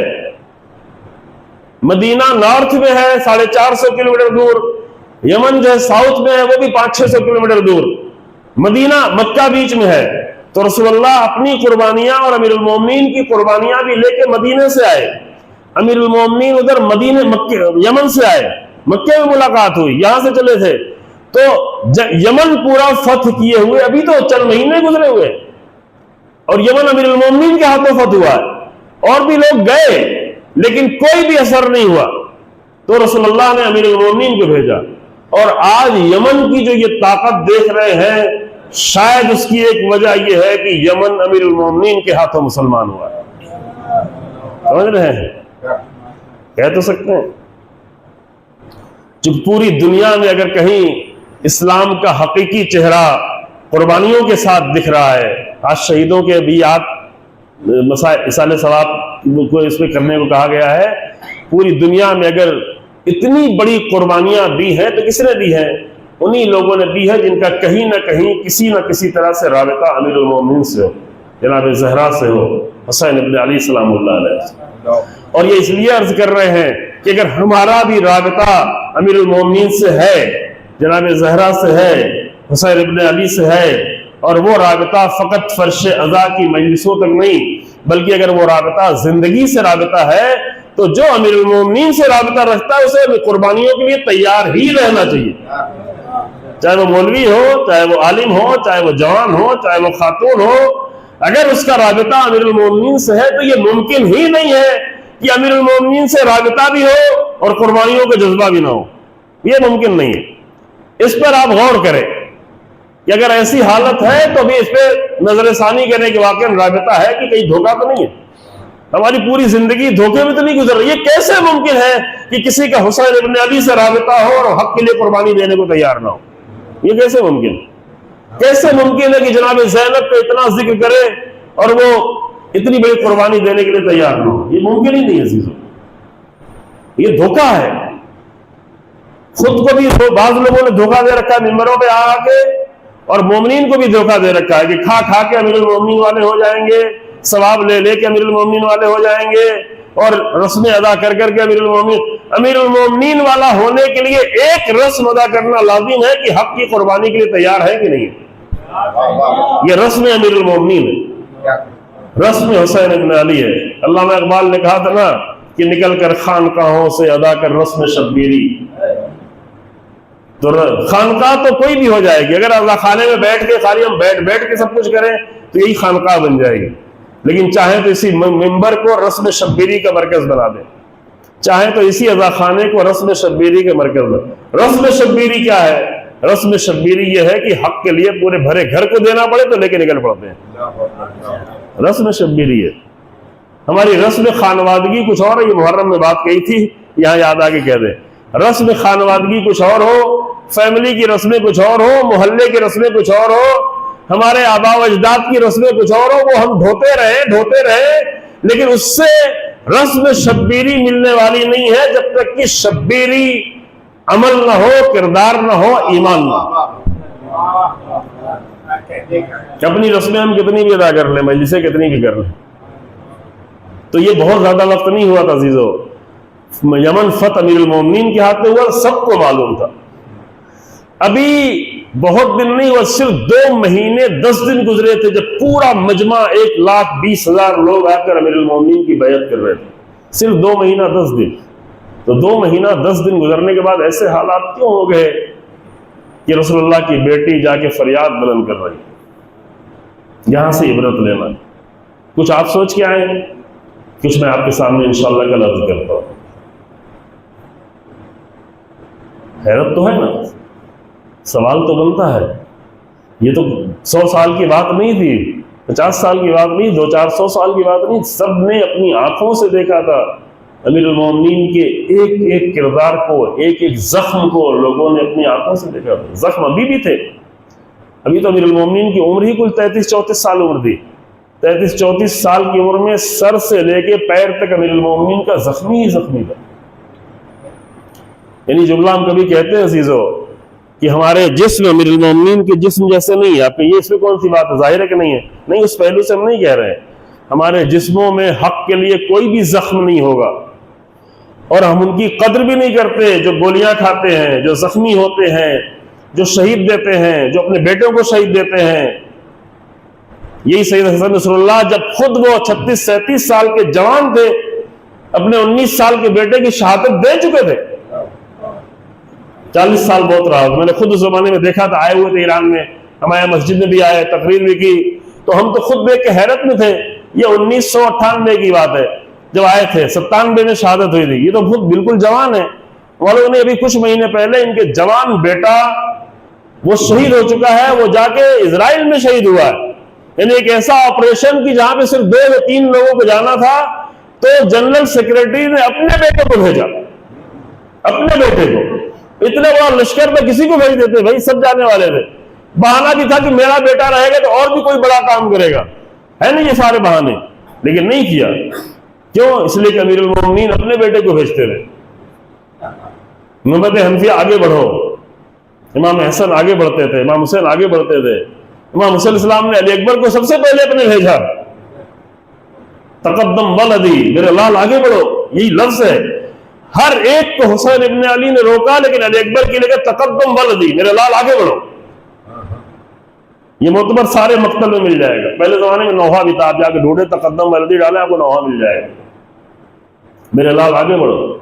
مدینہ نارتھ میں ہے 450 کلومیٹر دور، یمن جو ہے ساؤتھ میں ہے وہ بھی 500-600 کلومیٹر دور، مدینہ مکہ بیچ میں ہے، تو رسول اللہ اپنی قربانیاں اور امیر المومنین کی قربانیاں بھی لے کے مدینے سے آئے۔ امیر المومنین ادھر مدینے یمن سے آئے، مکے میں ملاقات ہوئی، یہاں سے چلے تھے، تو یمن پورا فتح کیے ہوئے ابھی تو چند مہینے گزرے ہوئے، اور یمن امیر المومنین کے ہاتھوں فتح ہوا ہے، اور بھی لوگ گئے لیکن کوئی بھی اثر نہیں ہوا، تو رسول اللہ نے امیر المومنین کو بھیجا، اور آج یمن کی جو یہ طاقت دیکھ رہے ہیں، شاید اس کی ایک وجہ یہ ہے کہ یمن امیر المومنین کے ہاتھوں مسلمان ہوا ہے۔ سمجھ رہے ہیں؟ کہہ تو سکتے ہیں، جو پوری دنیا میں اگر کہیں اسلام کا حقیقی چہرہ قربانیوں کے ساتھ دکھ رہا ہے، آج شہیدوں کے بھی یاد اصال ثواب کو اس میں کرنے کو کہا گیا ہے. پوری دنیا میں اگر اتنی بڑی قربانیاں دی ہیں تو کس نے دی ہیں؟ انہی لوگوں نے دی ہے جن کا کہیں نہ کہیں کسی نہ کسی طرح سے رابطہ امیر المومنین سے ہو، جناب زہرا سے ہو، حسین ابن علی سلام اللہ علیہ. اور یہ اس لیے عرض کر رہے ہیں کہ اگر ہمارا بھی رابطہ امیر المومنین سے ہے، جناب زہرا سے ہے، حسین ابن علی سے ہے، اور وہ رابطہ فقط فرش عزا کی مجلسوں تک نہیں بلکہ اگر وہ رابطہ زندگی سے رابطہ ہے تو جو امیر المومنین سے رابطہ رکھتا ہے اسے قربانیوں کے لیے تیار ہی رہنا چاہیے، چاہے وہ مولوی ہو، چاہے وہ عالم ہو، چاہے وہ جوان ہو، چاہے وہ خاتون ہو. اگر اس کا رابطہ امیر المومنین سے ہے تو یہ ممکن ہی نہیں ہے کہ امیر المومنین سے رابطہ بھی ہو اور قربانیوں کا جذبہ بھی نہ ہو. یہ ممکن نہیں ہے. اس پر آپ غور کریں کہ اگر ایسی حالت ہے تو بھی اس پہ نظر ثانی کریں کہ واقعا رابطہ ہے کہ کہیں دھوکہ تو نہیں ہے. ہماری پوری زندگی دھوکے میں تو نہیں گزر رہی. یہ کیسے ممکن ہے کہ کسی کا حسین ابن علی سے رابطہ ہو اور حق کے لیے قربانی دینے کو تیار نہ ہو؟ یہ کیسے ممکن؟ کیسے ممکن ہے کہ جناب زینب کا اتنا ذکر کرے اور وہ اتنی بڑی قربانی دینے کے لیے تیار نہ ہو؟ یہ ممکن ہی نہیں ہے عزیزو. یہ دھوکہ ہے. خود کو بھی بعض لوگوں نے دھوکہ دے رکھا ہے ممبروں پہ آ کے، اور مومنین کو بھی دھوکہ دے رکھا ہے کہ کھا کھا کے امیر المومنین والے ہو جائیں گے، ثواب لے لے کے امیر المومنین والے ہو جائیں گے، اور رسمیں ادا کر کر کے امیر المومنین والا ہونے کے لیے ایک رسم ادا کرنا لازم ہے کہ حق کی قربانی کے لیے تیار ہے کہ نہیں. یہ رسم امیر المومنین ہے، رسم حسین ابن علی ہے. علامہ اقبال نے کہا تھا نا کہ نکل کر خانقاہوں سے ادا کر رسم شبیری. تو خانقاہ تو کوئی بھی ہو جائے گی، اگر اللہ خانے میں بیٹھ کے خالی ہم بیٹھ کے سب کچھ کریں تو یہی خانقاہ بن جائے گی. لیکن چاہیں تو اسی ممبر کو رسم شبیری کا مرکز بنا دیں، چاہیں تو اسی عزا خانے کو رسم شبیری کا مرکز بنا. رسم شبیری کیا ہے؟ رسم شبیری یہ ہے کہ حق کے لیے پورے بھرے گھر کو دینا پڑے تو لے کے نکل پڑتے ہیں. رسم شبیری ہے. ہماری رسم خانوادگی کچھ اور ہے. یہ محرم میں بات کہی تھی، یہاں یاد آ کے کہہ دیں. رسم خانوادگی کچھ اور ہو، فیملی کی رسمیں کچھ اور ہو، محلے کی رسمیں کچھ اور ہو، ہمارے آبا و اجداد کی رسمیں کچھ اور ہو، وہ ہم ڈھوتے رہے، لیکن اس سے رسم شبیری ملنے والی نہیں ہے جب تک کہ شبیری عمل نہ ہو، کردار نہ ہو، ایمان نہ ہو. اپنی رسمیں ہم کتنی بھی ادا کر لیں، مجلسیں کتنی بھی کر لیں، تو یہ بہت زیادہ وقت نہیں ہوا تھا عزیزو. یمن فتح امیر المومنین کے ہاتھ میں ہوا، سب کو معلوم تھا. ابھی بہت دن نہیں ہوا، صرف 2 مہینے 10 دن گزرے تھے جب پورا مجمع 1,20,000 لوگ آ کر امیر المومنین کی بیعت کر رہے تھے. صرف 2 مہینہ 10 دن. تو 2 مہینہ 10 دن گزرنے کے بعد ایسے حالات کیوں ہو گئے کہ رسول اللہ کی بیٹی جا کے فریاد بلند کر رہی؟ یہاں سے عبرت لینا. کچھ آپ سوچ کے آئے ہیں، کچھ میں آپ کے سامنے انشاءاللہ کل عرض کرتا ہوں. حیرت تو ہے نا، سوال تو بنتا ہے. یہ تو 100 سال کی بات نہیں تھی، 50 سال کی بات نہیں، 200-400 سال کی بات نہیں. سب نے اپنی آنکھوں سے دیکھا تھا امیر المومنین کے ایک ایک کردار کو، ایک ایک زخم کو لوگوں نے اپنی آنکھوں سے دیکھا تھا. زخم ابھی بھی تھے. ابھی تو امیر المومنین کی عمر ہی کل 33-34 سال عمر تھی. 33-34 سال کی عمر میں سر سے لے کے پیر تک امیر المومنین کا زخمی ہی زخمی تھا. یعنی جملہ ہم کبھی کہتے ہیں عزیزو کہ ہمارے جسم امیر المومنین کے جسم جیسے نہیں ہے. آپ یہ اس میں کون سی بات ہے؟ ظاہر ہے کہ نہیں ہے. نہیں، اس پہلو سے ہم نہیں کہہ رہے ہیں. ہمارے جسموں میں حق کے لیے کوئی بھی زخم نہیں ہوگا، اور ہم ان کی قدر بھی نہیں کرتے جو گولیاں کھاتے ہیں، جو زخمی ہوتے ہیں، جو شہید دیتے ہیں، جو اپنے بیٹوں کو شہید دیتے ہیں. یہی سید حسن نصر اللہ جب خود وہ 36-37 سال کے جوان تھے، اپنے 19 سال کے بیٹے کی شہادت دے چکے تھے. 40 سال بہت رہا. میں نے خود اس زمانے میں دیکھا تھا، آئے ہوئے تھے ایران میں، ہمارے مسجد میں بھی آئے، تقریر بھی کی، تو ہم تو خود دیکھ کے حیرت میں تھے. یہ 1998 کی بات ہے جب آئے تھے. 97 میں شہادت ہوئی تھی. یہ تو خود بالکل جوان ہے. والوں نے ابھی کچھ مہینے پہلے ان کے جوان بیٹا وہ شہید ہو چکا ہے، وہ جا کے اسرائیل میں شہید ہوا ہے. یعنی ایک ایسا آپریشن کہ جہاں پہ صرف 2 یا 3 لوگوں کو جانا تھا، تو جنرل سیکریٹری نے اپنے بیٹے کو بھیجا، اپنے بیٹے کو. اتنے بڑا لشکر میں کسی کو بھیج دیتے، بھائی سب جانے والے تھے، بہانہ بھی تھا کہ میرا بیٹا رہے گا تو اور بھی کوئی بڑا کام کرے گا، ہے نا یہ سارے بہانے، لیکن نہیں کیا۔ کیوں؟ اس لیے کہ امیر المومنین اپنے بیٹے کو بھیجتے رہے، نوبت حنفیہ آگے بڑھو، امام حسن آگے بڑھتے تھے، امام حسین آگے بڑھتے تھے، امام حسین السلام نے علی اکبر کو سب سے پہلے اپنے بھیجا، تقدم ولدی، میرے لال آگے بڑھو، یہی لفظ ہے۔ ہر ایک کو حسین ابن علی نے روکا، لیکن علی اکبر کے لیے تقدم ولدی، میرے لال آگے بڑھو۔ یہ معتبر سارے مقتل میں مل جائے گا، پہلے زمانے میں نوحہ بھی تھا، آپ جا کے ڈھونڈے تقدم ولدی ڈالے آپ کو نوحہ مل جائے گا، میرے لال آگے بڑھو۔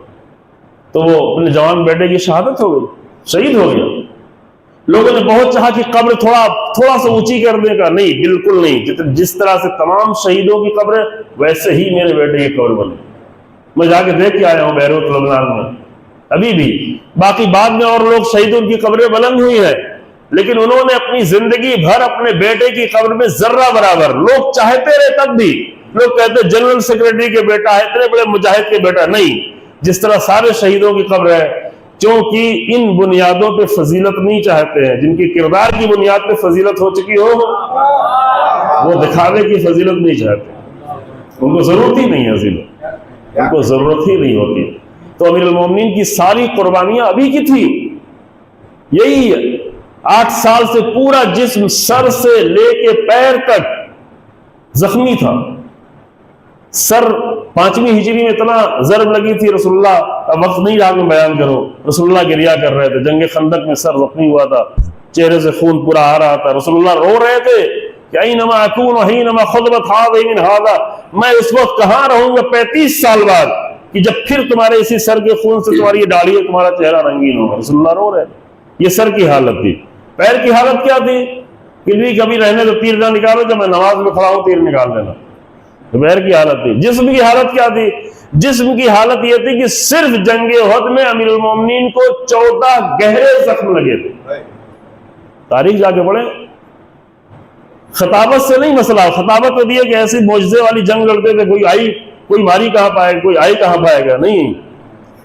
تو وہ اپنے جوان بیٹے کی شہادت ہو گئی، شہید ہو گیا۔ لوگوں نے بہت چاہا کہ قبر تھوڑا سا اونچی کر دے گا، نہیں، بالکل نہیں، جس طرح سے تمام شہیدوں کی قبر ہے ویسے ہی میرے بیٹے کی قبر بنی۔ میں جا کے دیکھ کے آیا ہوں بیروت لبنان میں، ابھی بھی باقی بعد میں اور لوگ شہیدوں کی قبریں بلند ہوئی ہیں، لیکن انہوں نے اپنی زندگی بھر اپنے بیٹے کی قبر میں ذرہ برابر، لوگ چاہتے رہے تب بھی، لوگ کہتے جنرل سیکرٹری کے بیٹا ہے، اتنے بڑے مجاہد کے بیٹا، نہیں، جس طرح سارے شہیدوں کی قبر ہے، کیونکہ ان بنیادوں پہ فضیلت نہیں چاہتے ہیں، جن کی کردار کی بنیاد پہ فضیلت ہو چکی ہو وہ دکھاوے کی فضیلت نہیں چاہتے، ان کو ضرورت ہی نہیں ہے فضیلت، ان کو ضرورت ہی نہیں ہوتی۔ تو امیر المومنین کی ساری قربانیاں ابھی کی تھی، یہی 8 سال سے پورا جسم سر سے لے کے پیر تک زخمی تھا، سر 5ویں ہجری میں اتنا ضرب لگی تھی، رسول اللہ، اب وقت نہیں رہا میں بیان کرو، رسول اللہ گریا کر رہے تھے، جنگ خندق میں سر زخمی ہوا تھا، چہرے سے خون پورا آ رہا تھا، رسول اللہ رو رہے تھے کہ اینما اکون وحینما خضبت ھذہ من ھذا، میں اس وقت کہاں رہوں گا 35 سال بعد کہ جب پھر تمہارے اسی سر کے خون سے تمہاری یہ داڑھی ہے، تمہارا چہرہ رنگین ہوگا۔ رسول اللہ رو رہے تھے۔ یہ سر کی حالت تھی۔ پیر کی حالت کیا تھی کہ کبھی رہنے تو تیر نہ نکالو، جب میں نماز میں کھڑا ہوں تیر نکال دینا، پیر کی حالت تھی۔ جسم کی حالت کیا تھی؟ جسم کی حالت یہ تھی کہ صرف جنگ احد میں امیر المومنین کو 14 گہرے زخم لگے تھے۔ تاریخ جا کے پڑھیں، خطابت سے نہیں مسئلہ، خطابت تو یہ کہ ایسی معجزے والی جنگ لڑتے تھے، کوئی ماری کہاں پائے گا، کوئی آئی کہاں پائے گا، نہیں،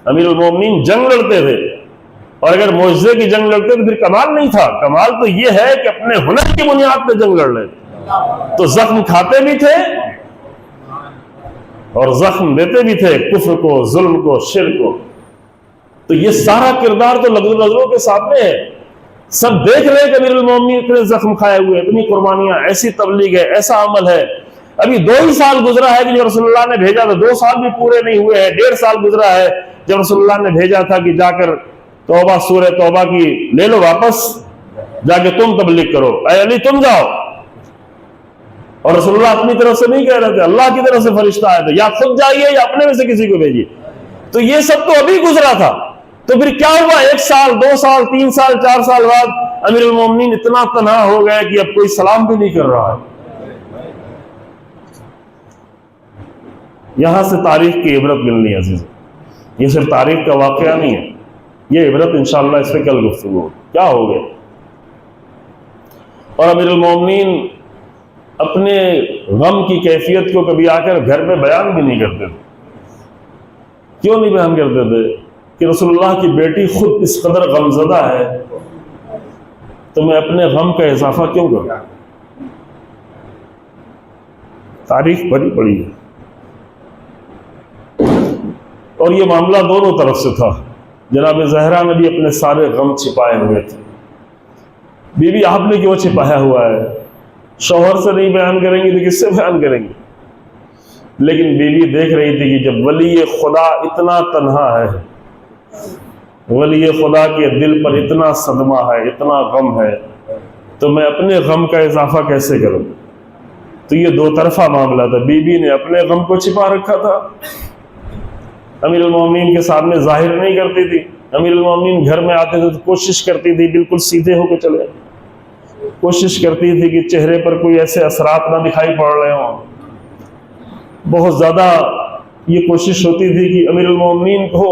امیر المومنین جنگ لڑتے تھے، اور اگر معجزے کی جنگ لڑتے تو پھر کمال نہیں تھا، کمال تو یہ ہے کہ اپنے ہنر کی بنیاد پہ جنگ لڑ رہے تھے، تو زخم کھاتے بھی تھے اور زخم دیتے بھی تھے، کفر کو، ظلم کو، شرک کو۔ تو یہ سارا کردار تو نظروں کے سامنے ہے، سب دیکھ رہے کہ امیر المومنین اتنے زخم کھائے ہوئے، اتنی قربانیاں، ایسی تبلیغ ہے، ایسا عمل ہے۔ ابھی 2 ہی سال گزرا ہے کہ جب رسول اللہ نے بھیجا تھا، 2 سال بھی پورے نہیں ہوئے ہیں، 1.5 سال گزرا ہے جب رسول اللہ نے بھیجا تھا کہ جا کر توبہ، سورہ توبہ کی لے لو واپس، جا کے تم تبلیغ کرو، اے علی تم جاؤ۔ اور رسول اللہ اپنی طرف سے نہیں کہہ رہے تھے، اللہ کی طرف سے فرشتہ آئے تھے، یا خود جائیے یا اپنے میں سے کسی کو بھیجیے۔ تو یہ سب تو ابھی گزرا تھا، تو پھر کیا ہوا؟ 1 سال، 2 سال، 3 سال، 4 سال بعد امیر المومنین اتنا تنہا ہو گئے کہ اب کوئی سلام بھی نہیں کر رہا ہے۔ یہاں سے تاریخ کی عبرت ملنی ہے عزیز، یہ صرف تاریخ کا واقعہ نہیں ہے، یہ عبرت انشاءاللہ اس پہ کل گفتگو کیا ہو گئے۔ اور امیر المومنین اپنے غم کی کیفیت کو کبھی آ کر گھر میں بیان بھی نہیں کرتے تھے۔ کیوں نہیں بیان کرتے تھے؟ کہ رسول اللہ کی بیٹی خود اس قدر غمزدہ ہے تو میں اپنے غم کا اضافہ کیوں کروں؟ تاریخ بڑی پڑی ہے، اور یہ معاملہ دونوں طرف سے تھا۔ جناب زہرا نے بھی اپنے سارے غم چھپائے ہوئے تھے، بی بی آپ نے کیوں چھپایا ہوا ہے؟ شوہر سے نہیں بیان کریں گی تو کس سے بیان کریں گی؟ لیکن بی بی دیکھ رہی تھی کہ جب ولی خدا اتنا تنہا ہے، ولی خدا کے دل پر اتنا صدمہ ہے، اتنا غم ہے، تو میں اپنے غم کا اضافہ کیسے کروں؟ تو یہ 2 طرفہ معاملہ تھا۔ بی بی نے اپنے غم کو چھپا رکھا تھا، امیر المومنین کے سامنے ظاہر نہیں کرتی تھی۔ امیر المومنین گھر میں آتے تھے تو کوشش کرتی تھی بالکل سیدھے ہو کے چلے، کوشش کرتی تھی کہ چہرے پر کوئی ایسے اثرات نہ دکھائی پڑ رہے ہوں۔ بہت زیادہ یہ کوشش ہوتی تھی کہ امیر المومنین کو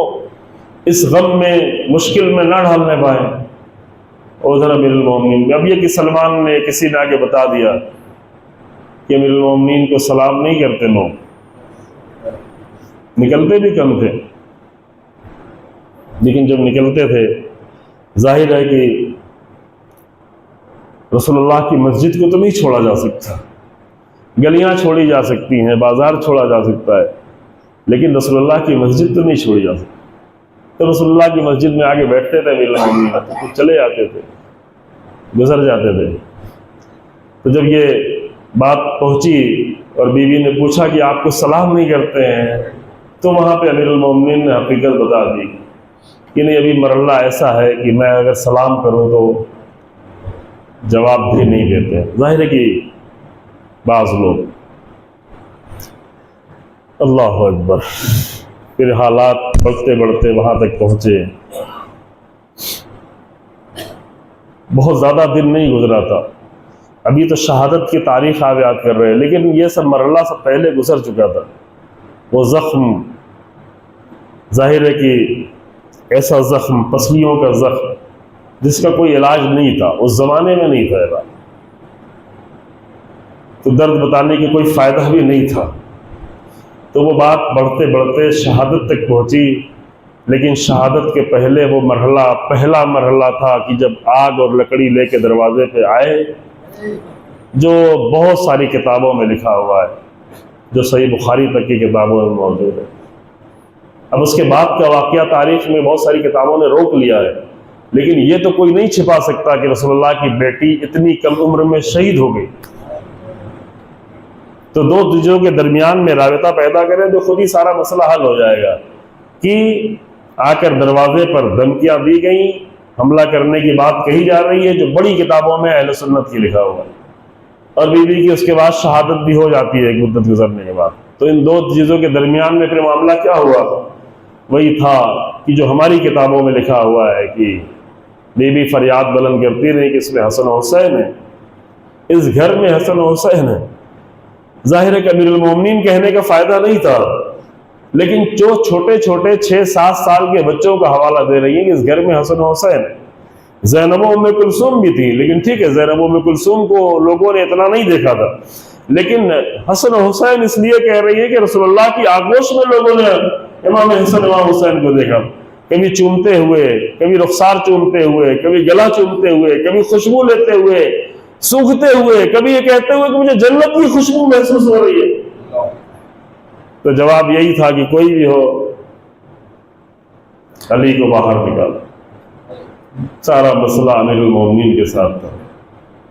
اس غم میں، مشکل میں نہ ڈالنے پائیں۔ اور ادھر امیر المومنین، اب یہ کہ سلمان نے کسی نے آگے بتا دیا کہ امیر المومنین کو سلام نہیں کرتے لوگ، نکلتے بھی کم تھے، لیکن جب نکلتے تھے ظاہر ہے کہ رسول اللہ کی مسجد کو تو نہیں چھوڑا جا سکتا، گلیاں چھوڑی جا سکتی ہیں، بازار چھوڑا جا سکتا ہے، لیکن رسول اللہ کی مسجد تو نہیں چھوڑی جا سکتی۔ تو رسول اللہ کی مسجد میں آگے بیٹھتے تھے، تو چلے جاتے تھے، گزر جاتے تھے۔ تو جب یہ بات پہنچی اور بیوی نے پوچھا کہ آپ کو سلام نہیں کرتے ہیں، تو وہاں پہ امیر المومنین نے حقیقت بتا دی کہ نہیں، ابھی مرحلہ ایسا ہے کہ میں اگر سلام کروں تو جواب بھی نہیں دیتے۔ ظاہر ہے کہ بعض لوگ، اللہ اکبر، پھر حالات بڑھتے بڑھتے وہاں تک پہنچے۔ بہت زیادہ دن نہیں گزرا تھا، ابھی تو شہادت کی تاریخ آپ یاد کر رہے ہیں، لیکن یہ سب مرحلہ سے پہلے گزر چکا تھا۔ وہ زخم، ظاہر ہے کہ ایسا زخم، پسلیوں کا زخم جس کا کوئی علاج نہیں تھا، اس زمانے میں نہیں تھا علاج، تو درد بتانے کی کوئی فائدہ بھی نہیں تھا۔ تو وہ بات بڑھتے بڑھتے شہادت تک پہنچی، لیکن شہادت کے پہلے وہ مرحلہ، پہلا مرحلہ تھا کہ جب آگ اور لکڑی لے کے دروازے پہ آئے، جو بہت ساری کتابوں میں لکھا ہوا ہے، جو صحیح بخاری تک کی کتابوں میں موجود ہے۔ اب اس کے بعد کا واقعہ تاریخ میں بہت ساری کتابوں نے روک لیا ہے، لیکن یہ تو کوئی نہیں چھپا سکتا کہ رسول اللہ کی بیٹی اتنی کم عمر میں شہید ہو گئی۔ تو دو چیزوں کے درمیان میں رابطہ پیدا کریں تو خود ہی سارا مسئلہ حل ہو جائے گا کہ آ کر دروازے پر دھمکیاں دی گئیں، حملہ کرنے کی بات کہی جا رہی ہے، جو بڑی کتابوں میں اہل سنت کی لکھا ہوا ہے، اور بیوی کی اس کے بعد شہادت بھی ہو جاتی ہے ایک مدت گزرنے کے بعد۔ تو ان دو چیزوں کے درمیان میں پھر معاملہ کیا ہوا؟ وہی تھا کہ جو ہماری کتابوں میں لکھا ہوا ہے کہ بیوی فریاد بلند کرتی رہی کہ اس میں حسن و حسین ہے، اس گھر میں حسن و حسین ہے۔ ظاہر ہے کہ امیر المومنین کہنے کا فائدہ نہیں تھا، لیکن جو چھوٹے چھوٹے 6-7 سال کے بچوں کا حوالہ دے رہی ہیں کہ اس گھر میں حسن و حسین ہے۔ زینب و ام کلثوم بھی تھی، لیکن ٹھیک ہے، زینب و ام کلثوم کو لوگوں نے اتنا نہیں دیکھا تھا، لیکن حسن و حسین اس لیے کہہ رہی ہے کہ رسول اللہ کی آغوش میں لوگوں نے امام حسن امام حسین کو دیکھا، کبھی چومتے ہوئے، کبھی رخسار چومتے ہوئے، کبھی گلا چومتے ہوئے، کبھی خوشبو لیتے ہوئے، سونگھتے ہوئے، کبھی یہ کہتے ہوئے کہ مجھے جنت کی خوشبو محسوس ہو رہی ہے۔ تو جواب یہی تھا کہ کوئی بھی ہو، علی کو باہر نکالا۔ سارا مسئلہ امیر المومنین کے ساتھ تھا۔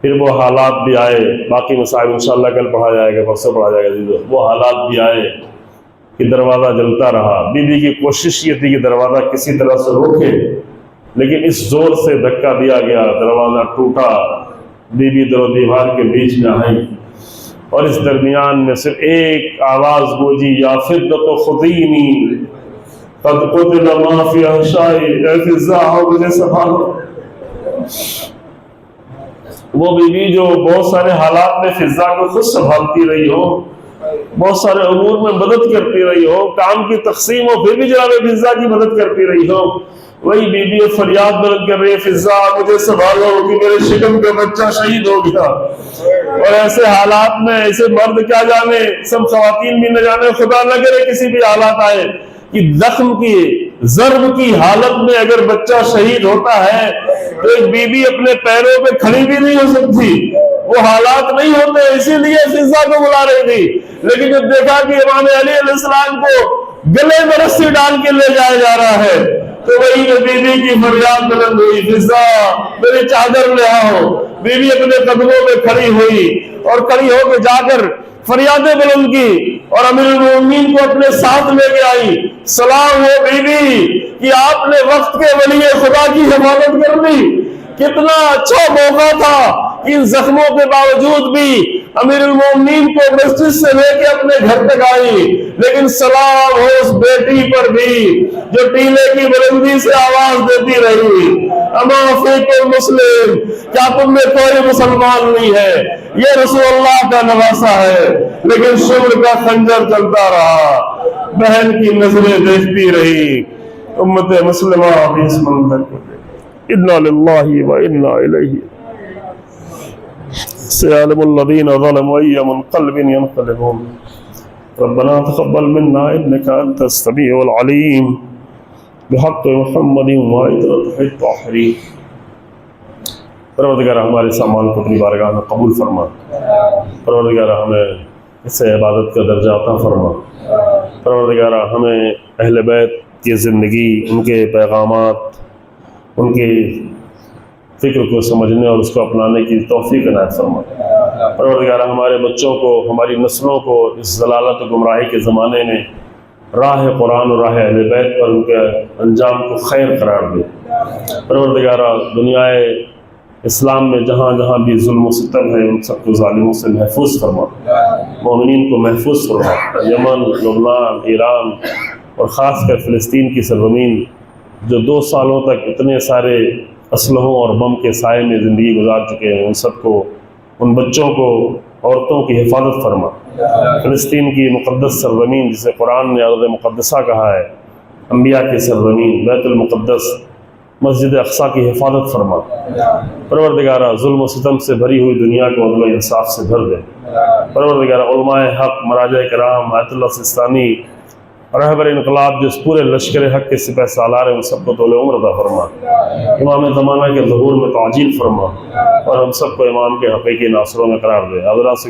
پھر وہ حالات بھی آئے، باقی مسائل انشاءاللہ کل پڑھا جائے گا، پرسوں پڑھا جائے گا، وہ حالات بھی آئے کہ دروازہ جلتا رہا۔ بی بی کی کوشش یہ تھی کہ دروازہ کسی طرح سے روکے، لیکن اس زور سے دھکا دیا گیا، دروازہ ٹوٹا، بی بی در و دیوار کے بیچ میں آئی، اور اس درمیان میں صرف ایک آواز گونجی، یا فدۃ خذینی قد قتل ما فی احشائی، اے فضا ہو مجھے سنبھالو۔ وہ بی بی جو بہت سارے حالات میں فضا کو خود سنبھالتی رہی ہو، بہت سارے امور میں مدد کرتی رہی ہو، کام کی تقسیم ہو، پھر بھی جناب فضا کی مدد کرتی رہی ہو، وہی بی بی فریاد بلند کر رہی ہے، فضا مجھے سنبھالو کہ میرے شکم کا بچہ شہید ہو گیا۔ اور ایسے حالات میں ایسے مرد کیا جانے، سب خواتین بھی نہ جانے، خدا نہ کرے کسی بھی حالات آئے کہ زخم کی، ضرب کی حالت میں اگر بچہ شہید ہوتا ہے تو ایک بی بی اپنے پیروں پہ کھڑی بھی نہیں ہو سکتی، وہ حالات نہیں ہوتے، اسی لیے فضا کو بلا رہی تھی۔ لیکن جب دیکھا کہ امام علی علیہ السلام کو گلے میں رسی ڈال کے لے جایا جا رہا ہے تو وہی بی بی کی فریاد بلند ہوئی، فضا میری چادر لے آؤ۔ بی بی اپنے قدموں پہ کھڑی ہوئی اور کھڑی ہو کے جا کر فریادیں بلند کی اور امیر المومنین کو اپنے ساتھ لے کے آئی۔ سلام ہو بی بی کہ آپ نے وقت کے ولی خدا کی حفاظت کر دی۔ کتنا اچھا موقع تھا کہ ان زخموں کے باوجود بھی امیر المومنین کو مسجد سے لے کے اپنے گھر تک آئی، لیکن سلام ہو اس بیٹی پر بھی جو ٹیلے کی بلندی سے آواز دیتی رہی، اما فیکم مسلم، کیا تم میں کوئی مسلمان نہیں ہے؟ یہ رسول اللہ کا نواسہ ہے، لیکن شمر کا خنجر چلتا رہا، بہن کی نظریں دیکھتی رہی۔ امت مسلمہ بھی اس منظر کو دیکھ، انا للہ و انا الیہ سيعلم الذين ظلموا أي منقلب ينقلبون ربنا تقبل منا إنك أنت السميع العليم بحق محمد وعطرة الطاهرين پروردگار ہمارے سامان کو اپنی بارگاہ میں قبول فرما، پروردگار ہمیں اس سے عبادت کا درجہ عطا فرما، پروردگار ہمیں اہل بیت کی زندگی، ان کے پیغامات، ان کی فکر کو سمجھنے اور اس کو اپنانے کی توفیق عنایت فرما، پروردگار ہمارے بچوں کو، ہماری نسلوں کو اس ضلالت و گمراہی کے زمانے میں راہ قرآن و راہ اہل بیت پر ان کے انجام کو خیر قرار دے، پروردگار دنیا اسلام میں جہاں جہاں بھی ظلم و ستم ہے ان سب کو ظالموں سے محفوظ فرما، مومنین کو محفوظ فرما، یمن، لبنان، ایران اور خاص کر فلسطین کی سرزمین جو 2 سالوں تک اتنے سارے اسلحوں اور بم کے سائے میں زندگی گزار چکے ہیں، ان سب کو، ان بچوں کو، عورتوں کی حفاظت فرما، فلسطین کی مقدس سرزمین جسے قرآن نے ارض مقدسہ کہا ہے، انبیاء کی سرزمین، بیت المقدس، مسجد اقصیٰ کی حفاظت فرما، پروردگارہ ظلم و ستم سے بھری ہوئی دنیا کو عدل و انصاف سے بھر دے، پروردگارہ علماء حق، مراجع کرام، آیت اللہ سستانی، رہبر انقلاب جو اس پورے لشکر حق کے سپہ سالار ہیں، ان سب کو طول عمر عطا فرما، امام زمانہ کے ظہور میں تعجیل فرما اور ہم سب کو امام کے حقیقی ناصروں میں قرار دے۔ حضرات سے